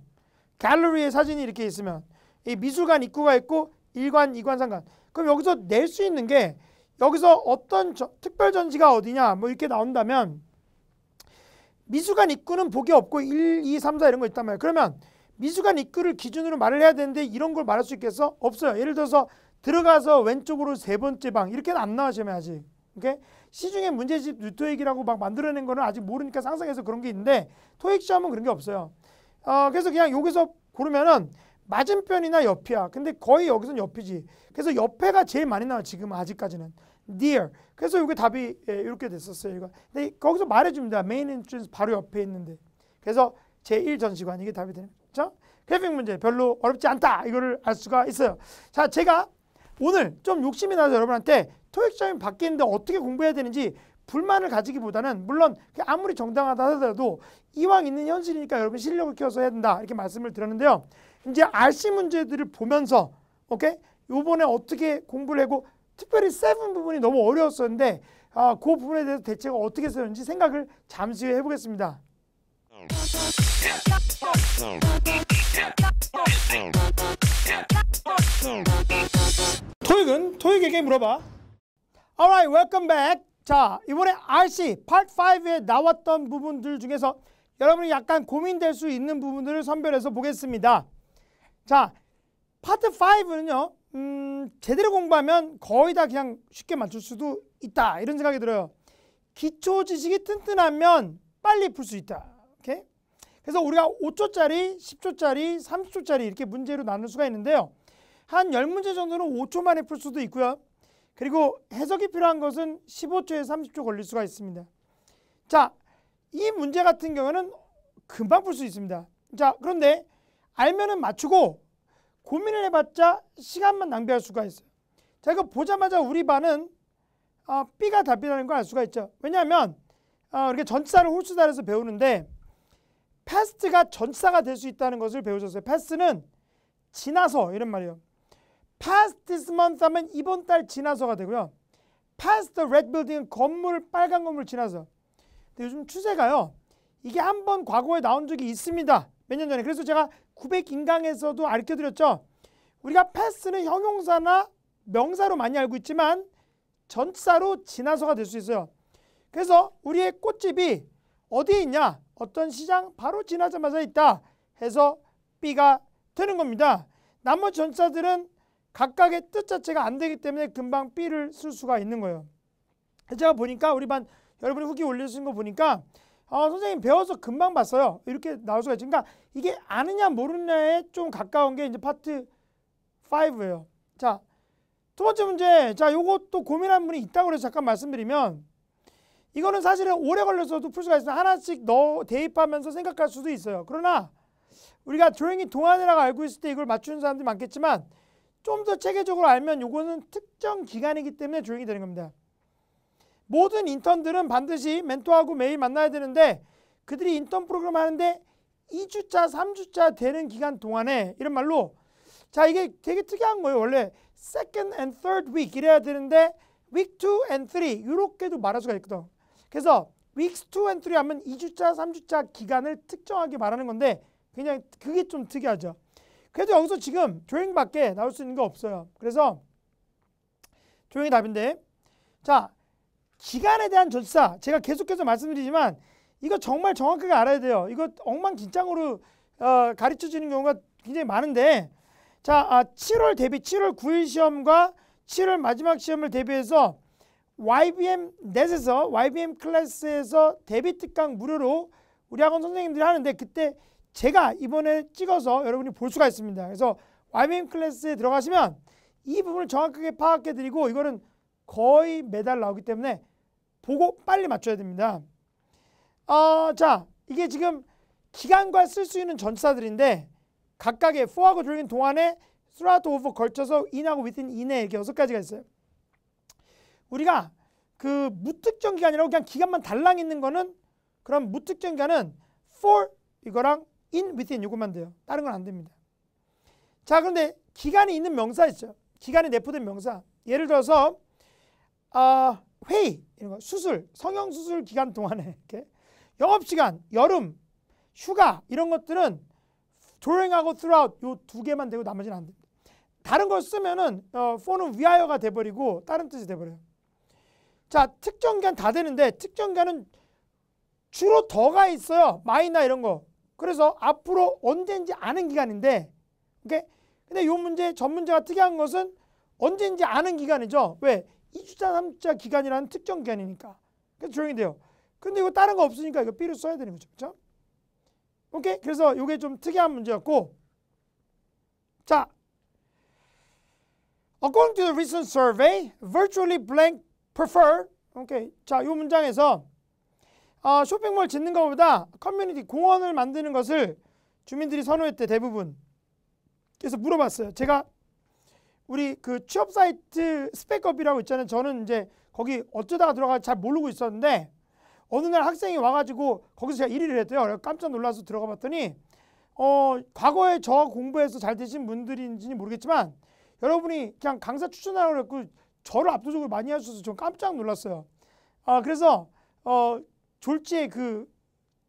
갤러리에 사진이 이렇게 있으면 이 미술관 입구가 있고 1관, 2관, 3관. 그럼 여기서 낼 수 있는 게 여기서 어떤 특별 전시가 어디냐 뭐 이렇게 나온다면 미술관 입구는 보기 없고 1, 2, 3, 4 이런 거 있단 말이에요. 그러면 미술관 입구를 기준으로 말을 해야 되는데 이런 걸 말할 수 있겠어? 없어요. 예를 들어서 들어가서 왼쪽으로 3번째 방 이렇게는 안 나와 시험에 아직. 오케이? 시중에 문제집 뉴토익이라고 막 만들어낸 거는 아직 모르니까 상상해서 그런 게 있는데 토익 시험은 그런 게 없어요. 그래서 그냥 여기서 고르면은 맞은편이나 옆이야. 근데 거의 여기서는 옆이지. 그래서 옆에가 제일 많이 나와 지금 아직까지는. near. 그래서 이게 답이 이렇게 됐었어요. 이거. 근데 거기서 말해줍니다. 메인 엔트런스 바로 옆에 있는데. 그래서 제1전시관 이게 답이 되는 거죠. 그래픽 문제 별로 어렵지 않다. 이거를 알 수가 있어요. 자, 제가 오늘 좀 욕심이 나서 여러분한테 토익 시험이 바뀌는데 어떻게 공부해야 되는지 불만을 가지기보다는 물론 아무리 정당하다 하더라도 이왕 있는 현실이니까 여러분 실력을 키워서 해야 된다 이렇게 말씀을 드렸는데요. 이제 RC 문제들을 보면서 오케이? 요번에 어떻게 공부를 하고 특별히 7 부분이 너무 어려웠었는데 그 부분에 대해서 대체가 어떻게 쓰는지 생각을 잠시 후에 해보겠습니다. 토익은 토익에게 물어봐. Alright, welcome back. 자, 이번에 RC Part 5에 나왔던 부분들 중에서 여러분이 약간 고민될 수 있는 부분들을 선별해서 보겠습니다. 자, 파트 5는요. 제대로 공부하면 거의 다 그냥 쉽게 맞출 수도 있다. 이런 생각이 들어요. 기초 지식이 튼튼하면 빨리 풀 수 있다. 오케이? 그래서 우리가 5초짜리, 10초짜리, 30초짜리 이렇게 문제로 나눌 수가 있는데요. 한 10문제 정도는 5초 만에 풀 수도 있고요. 그리고 해석이 필요한 것은 15초에서 30초 걸릴 수가 있습니다. 자, 이 문제 같은 경우는 금방 풀 수 있습니다. 자, 그런데 알면은 맞추고 고민을 해봤자 시간만 낭비할 수가 있어요. 자, 이거 보자마자 우리 반은 B가 답이라는 걸 알 수가 있죠. 왜냐하면 이렇게 전치사를 홀수단에서 배우는데 past가 전치사가 될 수 있다는 것을 배우셨어요. past는 지나서 이런 말이에요. past this month 하면 이번 달 지나서가 되고요. past the red building은 건물, 빨간 건물 지나서. 근데 요즘 추세가요. 이게 한번 과거에 나온 적이 있습니다. 몇 년 전에. 그래서 제가 900인강에서도 알려드렸죠. 우리가 past는 형용사나 명사로 많이 알고 있지만 전치사로 지나서가 될 수 있어요. 그래서 우리의 꽃집이 어디에 있냐? 어떤 시장 바로 지나자마자 있다 해서 B가 되는 겁니다. 나머지 전치사들은 각각의 뜻 자체가 안 되기 때문에 금방 B를 쓸 수가 있는 거예요. 제가 보니까 우리 반 여러분이 후기 올려주신 거 보니까 선생님 배워서 금방 봤어요. 이렇게 나올 수가 있죠. 그러니까 이게 아느냐 모르느냐에 좀 가까운 게 이제 파트 5예요. 자, 두 번째 문제, 자, 요것도 고민한 분이 있다고 그래서 잠깐 말씀드리면, 이거는 사실은 오래 걸려서도 풀 수가 있어요. 하나씩 대입하면서 생각할 수도 있어요. 그러나 우리가 드로잉이 동안이라고 알고 있을 때 이걸 맞추는 사람들이 많겠지만, 좀 더 체계적으로 알면 요거는 특정 기간이기 때문에 드로잉이 되는 겁니다. 모든 인턴들은 반드시 멘토하고 매일 만나야 되는데, 그들이 인턴 프로그램 하는데 2주차, 3주차 되는 기간 동안에, 이런 말로, 자, 이게 되게 특이한 거예요. 원래 second and third week 이래야 되는데 week 2 and 3 이렇게도 말할 수가 있거든. 그래서 weeks 2 and 3 하면 2주차, 3주차 기간을 특정하게 말하는 건데, 그냥 그게 좀 특이하죠. 그래도 여기서 지금 드로잉밖에 나올 수 있는 게 없어요. 그래서 드로잉이 답인데, 자, 기간에 대한 절차, 제가 계속해서 말씀드리지만 이거 정말 정확하게 알아야 돼요. 이거 엉망진창으로 가르쳐 주는 경우가 굉장히 많은데, 자, 7월 대비 7월 9일 시험과 7월 마지막 시험을 대비해서 YBM 넷에서 YBM 클래스에서 대비 특강 무료로 우리 학원 선생님들이 하는데, 그때 제가 이번에 찍어서 여러분이 볼 수가 있습니다. 그래서 YBM 클래스에 들어가시면 이 부분을 정확하게 파악해 드리고, 이거는 거의 매달 나오기 때문에 보고 빨리 맞춰야 됩니다. 자, 이게 지금 기간과 쓸 수 있는 전치사들인데, 각각의 for하고 during 동안에 throughout, over 걸쳐서 in하고 within 이내 이렇게 6가지가 있어요. 우리가 그 무특정 기간이라고 그냥 기간만 달랑 있는 거는, 그럼 무특정 기간은 for 이거랑 in, within 이것만 돼요. 다른 건 안 됩니다. 자, 그런데 기간이 있는 명사 있죠. 기간이 내포된 명사. 예를 들어서 회의, 이런 거, 수술, 성형수술 기간 동안에 이렇게 영업시간, 여름, 휴가 이런 것들은 during하고 throughout 요 두 개만 되고 나머지는 안 됩니다. 다른 걸 쓰면은 for는 위하여가 돼버리고 다른 뜻이 돼버려요. 자, 특정 기간 다 되는데, 특정 기간은 주로 더가 있어요. my나 이런 거. 그래서 앞으로 언제인지 아는 기간인데, 오케이? 근데 요 문제, 전 문제가 특이한 것은 언제인지 아는 기간이죠. 왜? 2주차, 3주차 기간이라는 특정 기간이니까. 그래서 조용히 돼요. 근데 이거 다른 거 없으니까 이거 B를 써야 되는 거죠. 그렇죠? 오케이? 그래서 이게 좀 특이한 문제였고, 자, according to the recent survey, virtually blank preferred. 오케이. 자, 이 문장에서 쇼핑몰 짓는 것보다 커뮤니티 공원을 만드는 것을 주민들이 선호했대, 대부분. 그래서 물어봤어요. 제가 우리 그 취업 사이트 스펙업이라고 있잖아요. 저는 이제 거기 어쩌다가 들어가 잘 모르고 있었는데, 어느 날 학생이 와가지고 거기서 제가 1위를 했대요. 그래서 깜짝 놀라서 들어가 봤더니 과거에 저 공부해서 잘 되신 분들인지는 모르겠지만 여러분이 그냥 강사 추천하라고 그랬고 저를 압도적으로 많이 하셔서 좀 깜짝 놀랐어요. 그래서 졸지에 그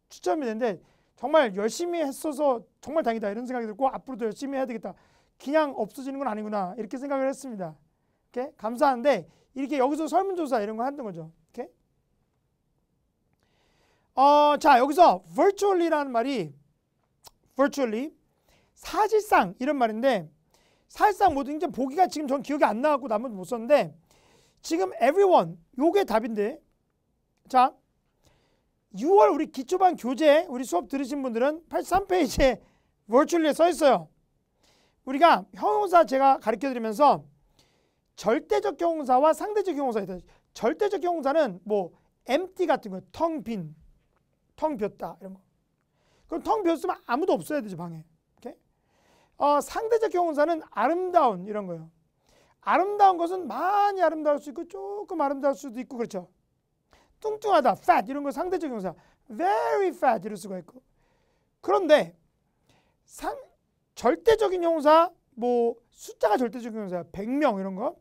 추첨이 됐는데 정말 열심히 했어서 정말 다행이다 이런 생각이 들고, 앞으로도 열심히 해야 되겠다. 그냥 없어지는 건 아니구나 이렇게 생각을 했습니다. 오케이? 감사한데 이렇게 여기서 설문조사 이런 거 하는 거죠. 오케이? 자, 여기서 virtually라는 말이 virtually 사실상 이런 말인데, 사실상 모든 이제 보기가 지금 전 기억이 안 나갖고 나머지 못 썼는데, 지금 everyone 요게 답인데, 자 6월 우리 기초반 교재 우리 수업 들으신 분들은 83페이지에 virtually에 써 있어요. 우리가 형용사 제가 가르쳐 드리면서 절대적 형용사와 상대적 형용사 있다. 절대적 형용사는 뭐 empty 같은 거, 텅 빈, 텅 비었다 이런 거. 그럼 텅 비었으면 아무도 없어야 되죠, 방에. 오케이? 상대적 형용사는 아름다운 이런 거예요. 아름다운 것은 많이 아름다울 수 있고 조금 아름다울 수도 있고, 그렇죠? 뚱뚱하다, fat 이런 거 상대적 형용사, very fat 이럴 수가 있고. 그런데 절대적인 형용사, 뭐 숫자가 절대적인 형용사, 100명 이런 거,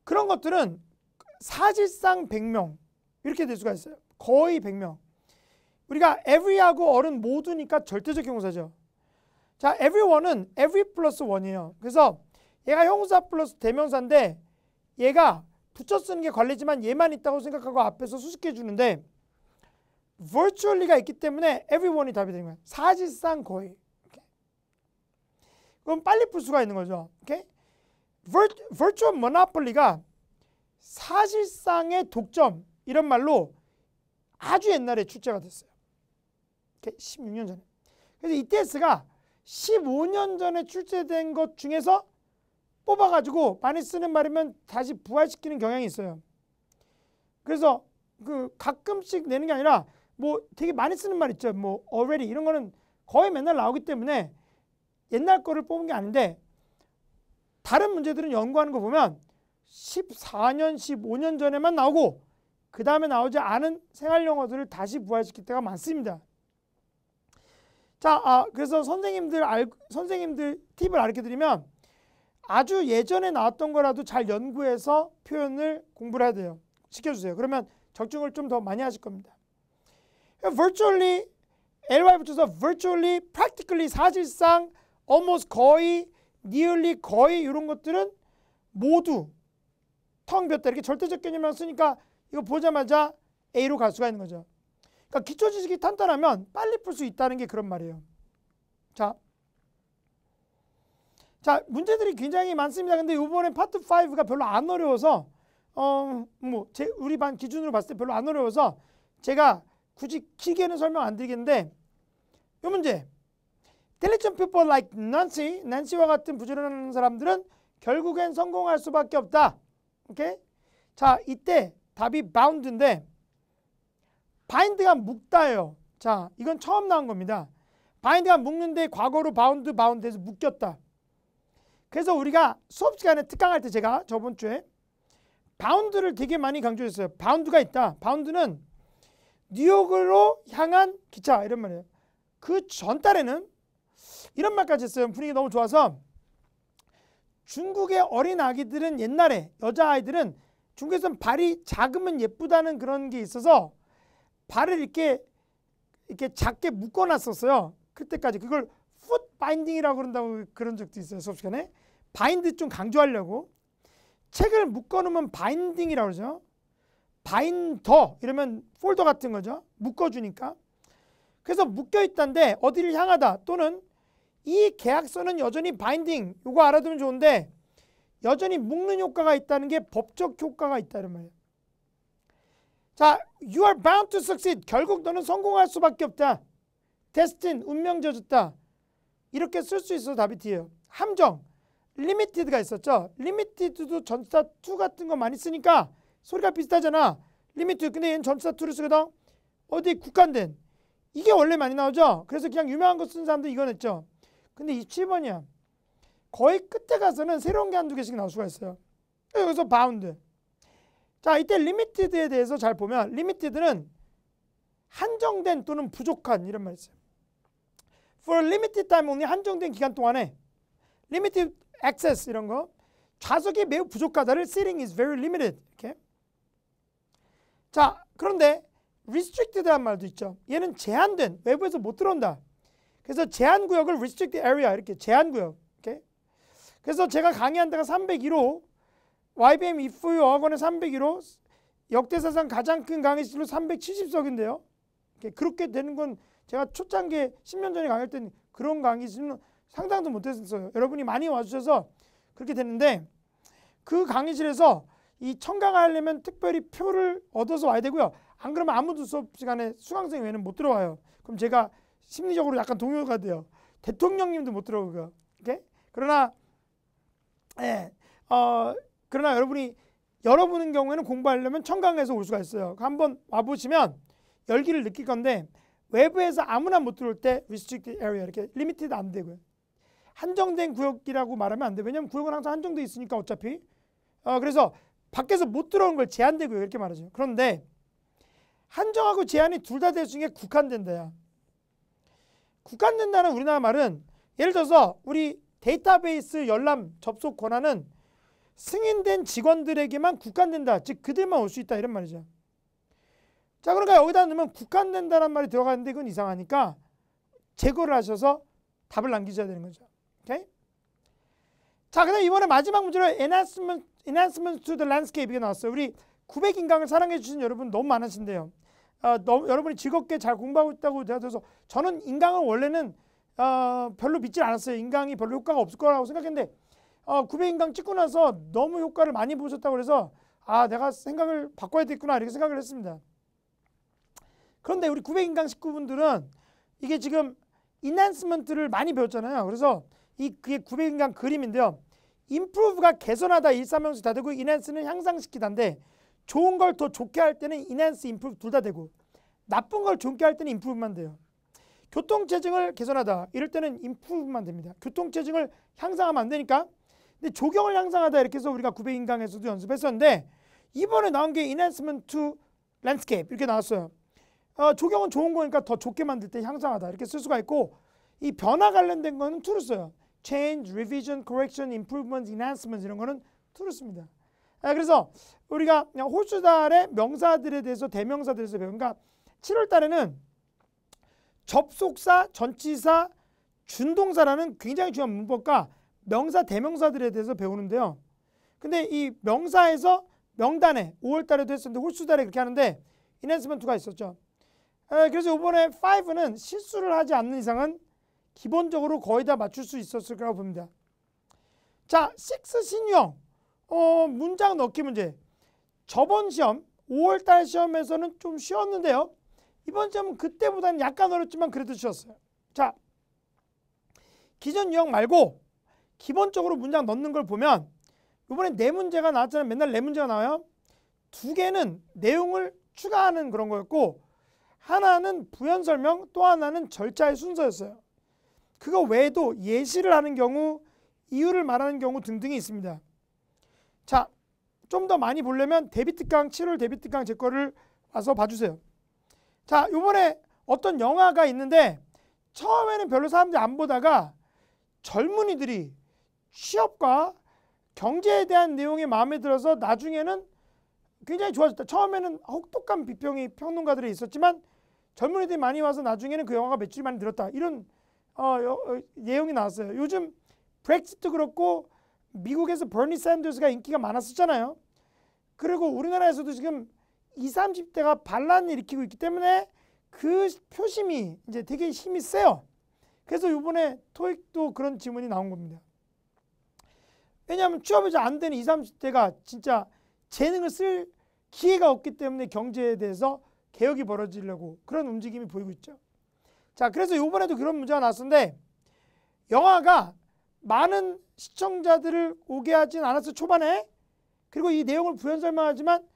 그런 것들은 사실상 100명 이렇게 될 수가 있어요. 거의 100명. 우리가 every하고 어른 모두니까 절대적 형용사죠. 자, everyone은 every 플러스 1이에요. 그래서 얘가 형용사 플러스 대명사인데, 얘가 붙여 쓰는 게 관리지만 얘만 있다고 생각하고 앞에서 수식해 주는데, virtually가 있기 때문에 everyone이 답이 되는 거예요. 사실상 거의. 오케이. 그럼 빨리 풀 수가 있는 거죠. 오케이? virtual monopoly가 사실상의 독점 이런 말로 아주 옛날에 출제가 됐어요. 16년 전에. 그래서 ETS가 15년 전에 출제된 것 중에서 뽑아가지고 많이 쓰는 말이면 다시 부활시키는 경향이 있어요. 그래서 그 가끔씩 내는 게 아니라 뭐 되게 많이 쓰는 말 있죠. 뭐 already 이런 거는 거의 맨날 나오기 때문에 옛날 거를 뽑은 게 아닌데, 다른 문제들은 연구하는 거 보면 14년, 15년 전에만 나오고 그 다음에 나오지 않은 생활 용어들을 다시 부활시킬 때가 많습니다. 자, 그래서 선생님들 팁을 알려드리면, 아주 예전에 나왔던 거라도 잘 연구해서 표현을 공부를 해야 돼요. 시켜주세요. 그러면 적중을 좀 더 많이 하실 겁니다. virtually, ly 붙여서 virtually, practically, 사실상, almost, 거의, nearly, 거의 이런 것들은 모두 텅 비었다. 이렇게 절대적 개념을 쓰니까 이거 보자마자 A로 갈 수가 있는 거죠. 그러니까 기초 지식이 탄탄하면 빨리 풀 수 있다는 게 그런 말이에요. 자, 문제들이 굉장히 많습니다. 근데 이번에 파트 5가 별로 안 어려워서 우리 반 기준으로 봤을 때 별로 안 어려워서 제가 굳이 길게는 설명 안 드리겠는데, 이 문제, Intelligent people like 난시와 같은 부지런한 사람들은 결국엔 성공할 수밖에 없다. 오케이? 자, 이때 답이 bound인데, bind가 묶다예요. 자, 이건 처음 나온 겁니다. bind가 묶는데 과거로 bound에서 묶였다. 그래서 우리가 수업 시간에 특강할 때 제가 저번 주에 bound를 되게 많이 강조했어요. bound가 있다. bound는 뉴욕으로 향한 기차 이런 말이에요. 그 전달에는 이런 말까지 했어요. 분위기 너무 좋아서, 중국의 어린 아기들은 옛날에 여자아이들은 중국에서는 발이 작으면 예쁘다는 그런 게 있어서 발을 이렇게 작게 묶어놨었어요. 그때까지 그걸 foot binding이라고 그런다고 그런 적도 있어요. 수업 시간에 바인드 좀 강조하려고 책을 묶어놓으면 바인딩이라고 그러죠. 바인더 이러면 폴더 같은 거죠. 묶어주니까. 그래서 묶여있다는데 어디를 향하다 또는 이 계약서는 여전히 바인딩, 이거 알아두면 좋은데 여전히 묶는 효과가 있다는 게 법적 효과가 있다 이런 말이에요. 자, you are bound to succeed. 결국 너는 성공할 수밖에 없다. destined, 운명 져줬다. 이렇게 쓸 수 있어서 답이 D예요. 함정, limited가 있었죠. limited도 전치사 to 같은 거 많이 쓰니까 소리가 비슷하잖아. limited, 근데 얘는 전치사 to를 쓰거든. 어디 국한된. 이게 원래 많이 나오죠. 그래서 그냥 유명한 거 쓰는 사람들 이거 냈죠. 근데 27번이야. 거의 끝에 가서는 새로운 게 한두 개씩 나올 수가 있어요. 여기서 bound. 자, 이때 limited에 대해서 잘 보면 limited는 한정된 또는 부족한 이런 말이 있어요. For a limited time only, 한정된 기간 동안에 limited access 이런 거, 좌석이 매우 부족하다를 seating is very limited 이렇게. 자, 그런데 restricted란 말도 있죠. 얘는 제한된, 외부에서 못 들어온다. 그래서 제한구역을 restricted area 이렇게 제한구역. 이렇게. 그래서 제가 강의한 데가 301호, YBM 이프유 어학원의 301호, 역대사상 가장 큰 강의실로 370석인데요. 그렇게 되는 건 제가 초창기에 10년 전에 강의할 때는 그런 강의실은 상상도 못했어요. 여러분이 많이 와주셔서 그렇게 됐는데, 그 강의실에서 이 청강을 하려면 특별히 표를 얻어서 와야 되고요. 안 그러면 아무도 수업 시간에 수강생 외에는 못 들어와요. 그럼 제가 심리적으로 약간 동요가 돼요. 대통령님도 못 들어오고요. 오케이? 그러나 여러분의 경우에는 공부하려면 청강에서 올 수가 있어요. 한번 와보시면 열기를 느낄 건데, 외부에서 아무나 못 들어올 때 restricted area 이렇게 limited 안 되고요. 한정된 구역이라고 말하면 안 돼요. 왜냐면 구역은 항상 한정돼 있으니까 어차피. 그래서 밖에서 못 들어오는 걸 제한되고요. 이렇게 말하죠. 그런데 한정하고 제한이 둘 다 될 수 있는 게 국한된다야. 국한된다는 우리나라 말은, 예를 들어서 우리 데이터베이스 열람 접속 권한은 승인된 직원들에게만 국한된다. 즉 그들만 올 수 있다 이런 말이죠. 자, 그러니까 여기다 넣으면 국한된다는 말이 들어가는데 그건 이상하니까 제거를 하셔서 답을 남기셔야 되는 거죠. 오케이? 자, 그다음 이번에 마지막 문제로 enhancement to the landscape 이게 나왔어요. 우리 900인강을 사랑해 주신 여러분 너무 많으신데요. 여러분이 즐겁게 잘 공부하고 있다고 들어서 저는 인강을 원래는 별로 믿질 않았어요. 인강이 별로 효과가 없을 거라고 생각했는데 900인강 찍고 나서 너무 효과를 많이 보셨다고 그래서 내가 생각을 바꿔야 되겠구나 이렇게 생각을 했습니다. 그런데 우리 900인강 식구분들은 이게 지금 인핸스먼트를 많이 배웠잖아요. 그래서 그게 900인강 그림인데요. improve가 개선하다 일사명사 다 되고 enhance는 향상시키다인데 좋은 걸 더 좋게 할 때는 enhance, improve 둘 다 되고 나쁜 걸 좋게 할 때는 improve만 돼요. 교통체증을 개선하다 이럴 때는 improve만 됩니다. 교통체증을 향상하면 안 되니까. 근데 조경을 향상하다 이렇게 해서 우리가 900인강에서도 연습했었는데 이번에 나온 게 enhancement to landscape 이렇게 나왔어요. 조경은 좋은 거니까 더 좋게 만들 때 향상하다 이렇게 쓸 수가 있고 이 변화 관련된 거는 to를 써요. change, revision, correction, improvement, enhancement 이런 거는 to를 씁니다. 그래서 우리가 홀수달의 명사들에 대해서 대명사들에서 배우니까 7월 달에는 접속사, 전치사, 준동사라는 굉장히 중요한 문법과 명사, 대명사들에 대해서 배우는데요. 근데 이 명사에서 명단에 5월 달에도 했었는데 홀수달에 그렇게 하는데 enhancement가 있었죠. 그래서 이번에 5는 실수를 하지 않는 이상은 기본적으로 거의 다 맞출 수 있었을 거라고 봅니다. 자, 6 신유형 문장 넣기 문제. 저번 시험 5월달 시험에서는 좀 쉬웠는데요. 이번 시험은 그때보다는 약간 어렵지만 그래도 쉬웠어요. 자, 기존 유형 말고 기본적으로 문장 넣는 걸 보면 이번에 4문제가 나왔잖아요. 맨날 4문제가 나와요. 2개는 내용을 추가하는 그런 거였고 하나는 부연 설명, 또 하나는 절차의 순서였어요. 그거 외에도 예시를 하는 경우, 이유를 말하는 경우 등등이 있습니다. 자, 좀 더 많이 보려면 데뷔특강 7월 데뷔특강 제 거를 와서 봐주세요. 자, 요번에 어떤 영화가 있는데 처음에는 별로 사람들이 안 보다가 젊은이들이 취업과 경제에 대한 내용이 마음에 들어서 나중에는 굉장히 좋아졌다. 처음에는 혹독한 비평이 평론가들이 있었지만 젊은이들이 많이 와서 나중에는 그 영화가 매출이 많이 늘었다. 이런 내용이 나왔어요. 요즘 브렉시트도 그렇고 미국에서 버니 샌더스가 인기가 많았었잖아요. 그리고 우리나라에서도 지금 20, 30대가 반란을 일으키고 있기 때문에 그 표심이 이제 되게 힘이 세요. 그래서 이번에 토익도 그런 질문이 나온 겁니다. 왜냐하면 취업이 잘 안 되는 20, 30대가 진짜 재능을 쓸 기회가 없기 때문에 경제에 대해서 개혁이 벌어지려고 그런 움직임이 보이고 있죠. 자, 그래서 이번에도 그런 문제가 나왔는데 영화가 많은 시청자들을 오게 하진 않았어 초반에. 그리고 이 내용을 부연 설명하지만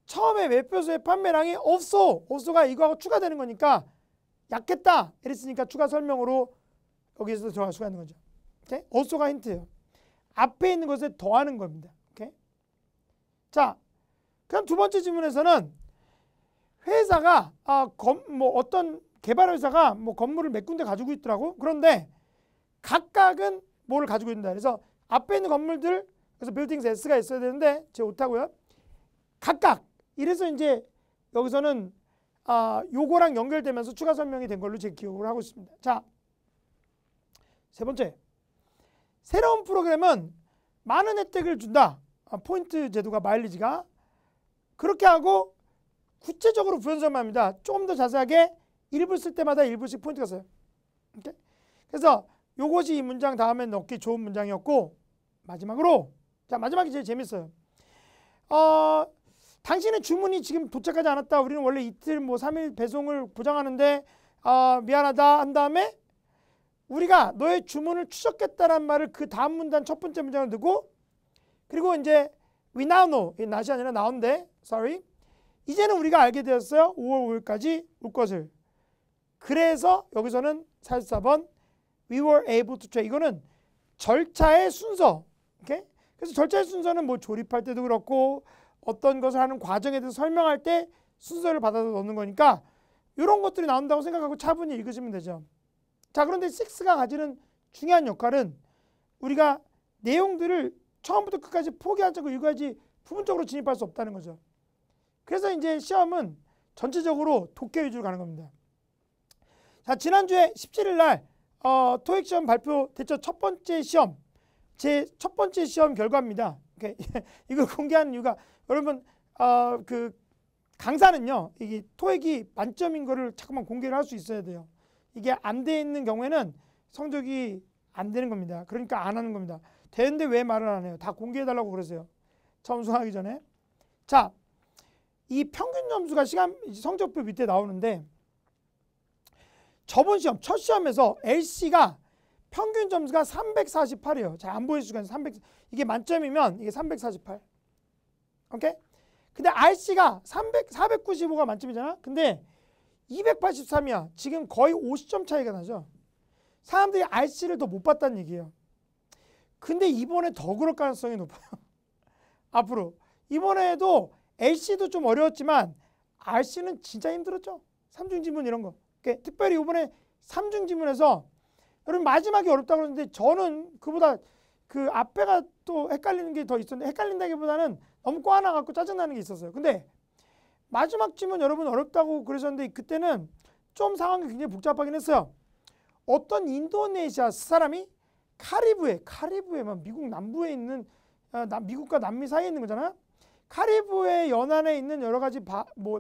처음에 웹표소의 판매량이 없어가 이거하고 추가되는 거니까 약했다 이랬으니까 추가 설명으로 여기서 들어갈 수가 있는 거죠. 오케이? 없어가 힌트예요. 앞에 있는 것에 더하는 겁니다. 오케이? 자, 그럼 두 번째 질문에서는 회사가 어떤 개발 회사가 건물을 몇 군데 가지고 있더라고. 그런데 각각은 뭐를 가지고 있는다. 그래서 앞에 있는 건물들, 그래서 빌딩스 S가 있어야 되는데 제 못하고요. 각각. 이래서 이제 여기서는 요거랑 연결되면서 추가 설명이 된 걸로 제 기억을 하고 있습니다. 자, 세 번째. 새로운 프로그램은 많은 혜택을 준다. 포인트 제도가 마일리지가. 그렇게 하고 구체적으로 부연 설명합니다. 조금 더 자세하게 1부 쓸 때마다 1부씩 포인트가 써요. 오케이? 그래서 요것이 이 문장 다음에 넣기 좋은 문장이었고 마지막으로 자 마지막이 제일 재밌어요. 당신의 주문이 지금 도착하지 않았다. 우리는 원래 이틀 3일 배송을 보장하는데 미안하다 한 다음에 우리가 너의 주문을 추적했다는 말을 그 다음 문단 첫 번째 문장을 넣고 그리고 이제 we now know not이 아니라 now인데 sorry 이제는 우리가 알게 되었어요. 5월 5일까지 올 것을. 그래서 여기서는 44번 we were able to track 이거는 절차의 순서. 오케이? 그래서 절차의 순서는 뭐 조립할 때도 그렇고 어떤 것을 하는 과정에 대해서 설명할 때 순서를 받아서 넣는 거니까 이런 것들이 나온다고 생각하고 차분히 읽으시면 되죠. 자, 그런데 6가 가지는 중요한 역할은 우리가 내용들을 처음부터 끝까지 포기하지 않고 읽어야지 부분적으로 진입할 수 없다는 거죠. 그래서 이제 시험은 전체적으로 독해 위주로 가는 겁니다. 자, 지난주에 17일 날 토익 시험 발표됐죠. 첫 번째 시험. 제 첫 번째 시험 결과입니다. 이걸 공개하는 이유가 여러분 그 강사는요. 이게 토익이 만점인 거를 자꾸만 공개를 할 수 있어야 돼요. 이게 안 돼 있는 경우에는 성적이 안 되는 겁니다. 그러니까 안 하는 겁니다. 되는데 왜 말을 안 해요? 다 공개해 달라고 그러세요. 점수하기 전에. 자, 이 평균 점수가 성적표 밑에 나오는데 저번 시험 첫 시험에서 LC가 평균 점수가 348이에요. 잘 안 보이시죠? 300, 이게 만점이면 이게 348. 오케이? 근데 RC가 495가 만점이잖아? 근데 283이야. 지금 거의 50점 차이가 나죠? 사람들이 RC를 더 못 봤다는 얘기예요. 근데 이번에 더 그럴 가능성이 높아요. 앞으로. 이번에도 LC도 좀 어려웠지만 RC는 진짜 힘들었죠. 삼중지문 이런 거. 특별히 이번에 삼중지문에서 여러분 마지막이 어렵다고 그러는데 저는 그보다 그 앞에가 또 헷갈리는 게 더 있었는데 헷갈린다기보다는 너무 꽈나갖고 짜증나는 게 있었어요. 근데 마지막 지문 여러분 어렵다고 그러셨는데 그때는 좀 상황이 굉장히 복잡하긴 했어요. 어떤 인도네시아 사람이 카리브해만 미국 남부에 있는 미국과 남미 사이에 있는 거잖아. 카리브해 연안에 있는 여러 가지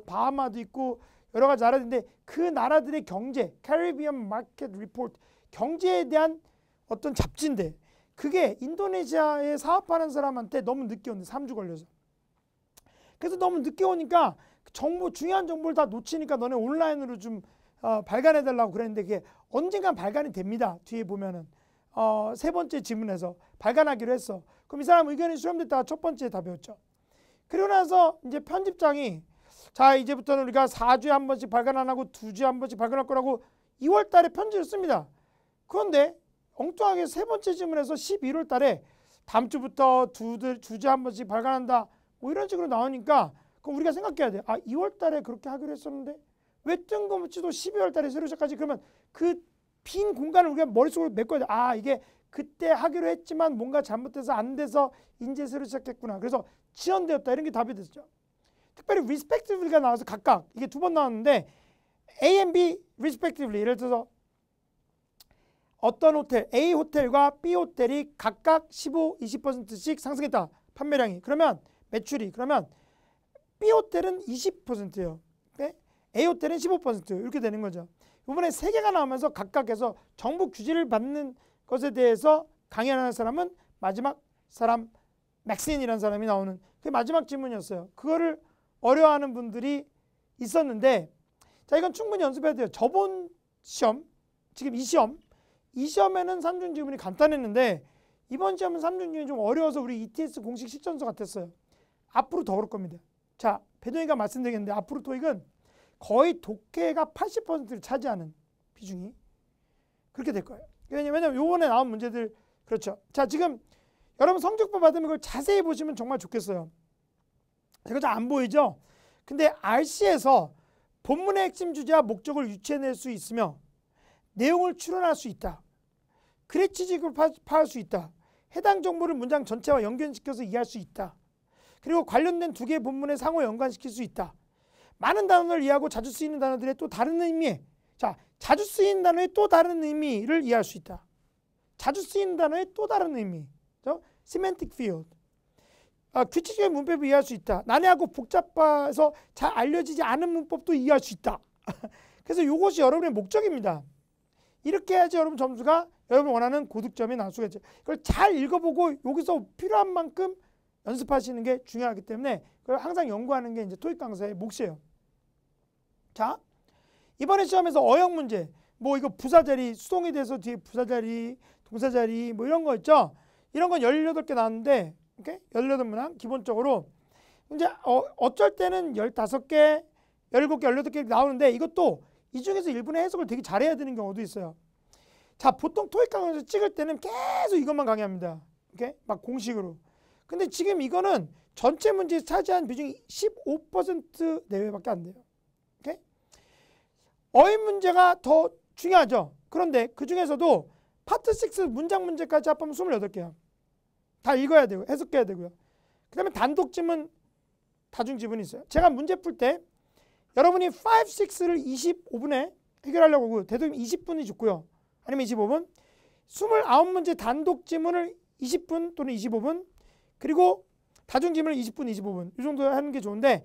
바하마도 있고 여러 가지 나라들인데 그 나라들의 경제, 캐리비안 마켓 리포트 경제에 대한 어떤 잡지인데 그게 인도네시아에 사업하는 사람한테 너무 늦게 오는데 3주 걸려서. 그래서 너무 늦게 오니까 정보 중요한 정보를 다 놓치니까 너네 온라인으로 좀 발간해 달라고 그랬는데 그게 언젠간 발간이 됩니다. 뒤에 보면은 세 번째 지문에서 발간하기로 했어. 그럼 이 사람 의견이 수렴됐다가 첫 번째 다 배웠죠. 그리고 나서 이제 편집장이 자 이제부터는 우리가 4주에 한 번씩 발간 안 하고 2주에 한 번씩 발간할 거라고 2월 달에 편지를 씁니다. 그런데 엉뚱하게 세 번째 지문에서 11월 달에 다음 주부터 두 주에 한 번씩 발간한다. 뭐 이런 식으로 나오니까 그럼 우리가 생각해야 돼. 2월 달에 그렇게 하기로 했었는데 왜 뜬금없이도 12월 달에 새로 시작하지? 그러면 그 빈 공간을 우리가 머릿속으로 메꿔야 돼. 이게 그때 하기로 했지만 뭔가 잘못돼서 안 돼서 이제 새로 시작했구나. 그래서 지연되었다. 이런 게 답이 됐죠. 특별히 respectively가 나와서 각각 이게 2번 나왔는데 A and B respectively 예를 들어서 어떤 호텔 A 호텔과 B 호텔이 각각 15, 20%씩 상승했다. 판매량이. 그러면 매출이. 그러면 B 호텔은 20%예요. A 호텔은 15% 이렇게 되는 거죠. 이번에 3개가 나오면서 각각에서 정부 규제를 받는 것에 대해서 강연하는 사람은 마지막 사람 맥신이라는 사람이 나오는 그게 마지막 질문이었어요. 그거를 어려워하는 분들이 있었는데 자 이건 충분히 연습해야 돼요. 저번 시험 지금 이 시험에는 삼중 지문이 간단했는데 이번 시험은 삼중 지문이 좀 어려워서 우리 ETS 공식 실전서 같았어요. 앞으로 더 어려울 겁니다. 자 배동이가 말씀드리겠는데 앞으로 토익은 거의 독해가 80%를 차지하는 비중이 그렇게 될 거예요. 왜냐면 요번에 나온 문제들 그렇죠. 자 지금 여러분 성적표 받으면 그걸 자세히 보시면 정말 좋겠어요. 이거 잘 안 보이죠? 근데 RC에서 본문의 핵심 주제와 목적을 유추해낼 수 있으며 내용을 추론할 수 있다. 글의 취직을 파할 수 있다. 해당 정보를 문장 전체와 연결시켜서 이해할 수 있다. 그리고 관련된 2개의 본문에 상호 연관시킬 수 있다. 많은 단어를 이해하고 자주 쓰이는 단어들의 또 다른 의미 자 자주 쓰이는 단어의 또 다른 의미를 이해할 수 있다. 자주 쓰이는 단어의 또 다른 의미 semantic field 규칙적인 문법을 이해할 수 있다. 난해하고 복잡해서 잘 알려지지 않은 문법도 이해할 수 있다. 그래서 이것이 여러분의 목적입니다. 이렇게 해야지 여러분 점수가 여러분 원하는 고득점이 나올 수가 있죠. 이걸 잘 읽어보고 여기서 필요한 만큼 연습하시는 게 중요하기 때문에 그걸 항상 연구하는 게 이제 토익 강사의 몫이에요. 자, 이번에 시험에서 어형 문제, 뭐 이거 부사자리, 수동이 돼서 뒤에 부사자리, 동사자리 뭐 이런 거 있죠. 이런 건 18개 나왔는데, 오케이? 18문항 기본적으로 이제 어쩔 때는 15개, 17개, 18개 나오는데 이것도 이 중에서 일부는 해석을 되게 잘해야 되는 경우도 있어요. 자, 보통 토익 강의에서 찍을 때는 계속 이것만 강의합니다. 오케이? 막 공식으로. 근데 지금 이거는 전체 문제에서 차지한 비중이 15% 내외밖에 안 돼요. 오케이? 어휘 문제가 더 중요하죠. 그런데 그 중에서도 파트 6 문장 문제까지 합하면 28개야. 다 읽어야 되고 해석해야 되고요. 그 다음에 단독 지문, 다중 지문이 있어요. 제가 문제 풀 때 여러분이 5, 6를 25분에 해결하려고 하고 대부분 20분이 좋고요. 아니면 25분. 29문제 단독 지문을 20분 또는 25분 그리고 다중 지문을 20분, 25분 이 정도 하는 게 좋은데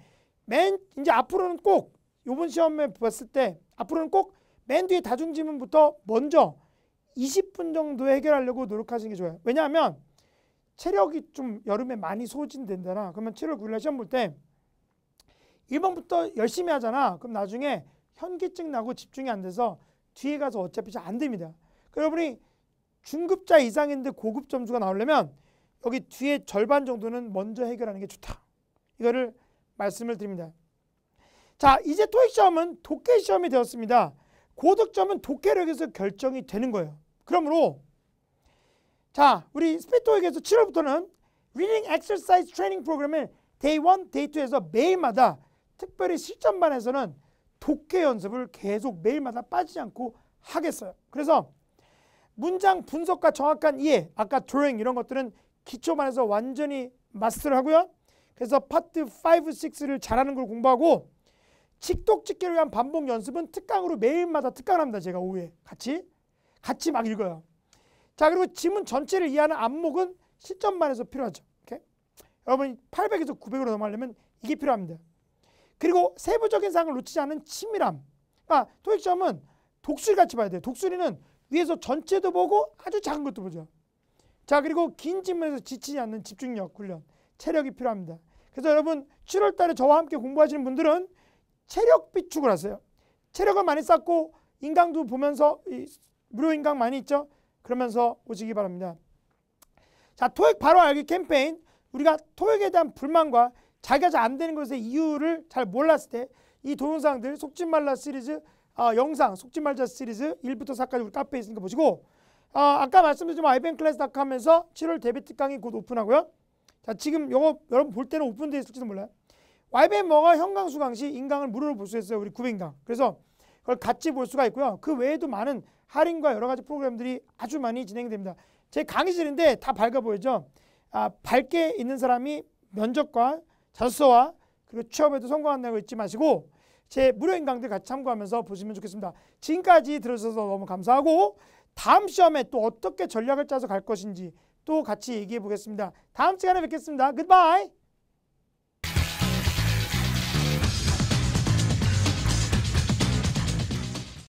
이제 앞으로는 꼭 이번 시험에 봤을 때 앞으로는 꼭 맨 뒤에 다중 지문부터 먼저 20분 정도 해결하려고 노력하시는 게 좋아요. 왜냐하면 체력이 좀 여름에 많이 소진된다나 그러면 7월 9일날 시험 볼 때 1번부터 열심히 하잖아. 그럼 나중에 현기증 나고 집중이 안 돼서 뒤에 가서 어차피 잘 안 됩니다. 그러니까 여러분이 중급자 이상인데 고급 점수가 나오려면 여기 뒤에 절반 정도는 먼저 해결하는 게 좋다. 이거를 말씀을 드립니다. 자, 이제 토익 시험은 독해 시험이 되었습니다. 고득점은 독해력에서 결정이 되는 거예요. 그러므로 자, 우리 스피드 토익에서 7월부터는 Reading Exercise Training 프로그램을 Day 1, Day 2에서 매일마다 특별히 실전반에서는 독해 연습을 계속 매일마다 빠지지 않고 하겠어요. 그래서 문장 분석과 정확한 이해, 아까 drawing 이런 것들은 기초반에서 완전히 마스터를 하고요. 그래서 파트 5, 6를 잘하는 걸 공부하고 직독 직계를 위한 반복 연습은 특강으로 매일마다 특강을 합니다. 제가 오후에 같이 막 읽어요. 자, 그리고 지문 전체를 이해하는 안목은 실전반에서 필요하죠. 오케이? 여러분이 800에서 900으로 넘어가려면 이게 필요합니다. 그리고 세부적인 사항을 놓치지 않는 치밀함. 그러니까 토익 시험은 독수리 같이 봐야 돼요. 독수리는 위에서 전체도 보고 아주 작은 것도 보죠. 자, 그리고 긴 지문에서 지치지 않는 집중력 훈련, 체력이 필요합니다. 그래서 여러분 7월 달에 저와 함께 공부하시는 분들은 체력 비축을 하세요. 체력을 많이 쌓고 인강도 보면서 무료 인강 많이 있죠. 그러면서 오시기 바랍니다. 자, 토익 바로 알기 캠페인. 우리가 토익에 대한 불만과 자기가 잘 안 되는 것의 이유를 잘 몰랐을 때 이 동영상들 속지 말라 시리즈 영상 속지 말자 시리즈 1부터 4까지 우리 카페에 있으니까 보시고 아까 말씀드린 ibanclass.com에서 7월 데뷔 특강이 곧 오픈하고요. 자, 지금 이거 여러분 볼 때는 오픈되어 있을지도 몰라요. YBN 뭐가 현강 수강 시 인강을 무료로 볼 수 있어요. 우리 900인강. 그래서 그걸 같이 볼 수가 있고요. 그 외에도 많은 할인과 여러 가지 프로그램들이 아주 많이 진행됩니다. 제 강의실인데 다 밝아 보이죠. 밝게 있는 사람이 면접과 자소서와 그리고 취업에도 성공한다는 거 잊지 마시고 제 무료인 강들 같이 참고하면서 보시면 좋겠습니다. 지금까지 들어주셔서 너무 감사하고 다음 시험에 또 어떻게 전략을 짜서 갈 것인지 또 같이 얘기해 보겠습니다. 다음 시간에 뵙겠습니다. 굿바이.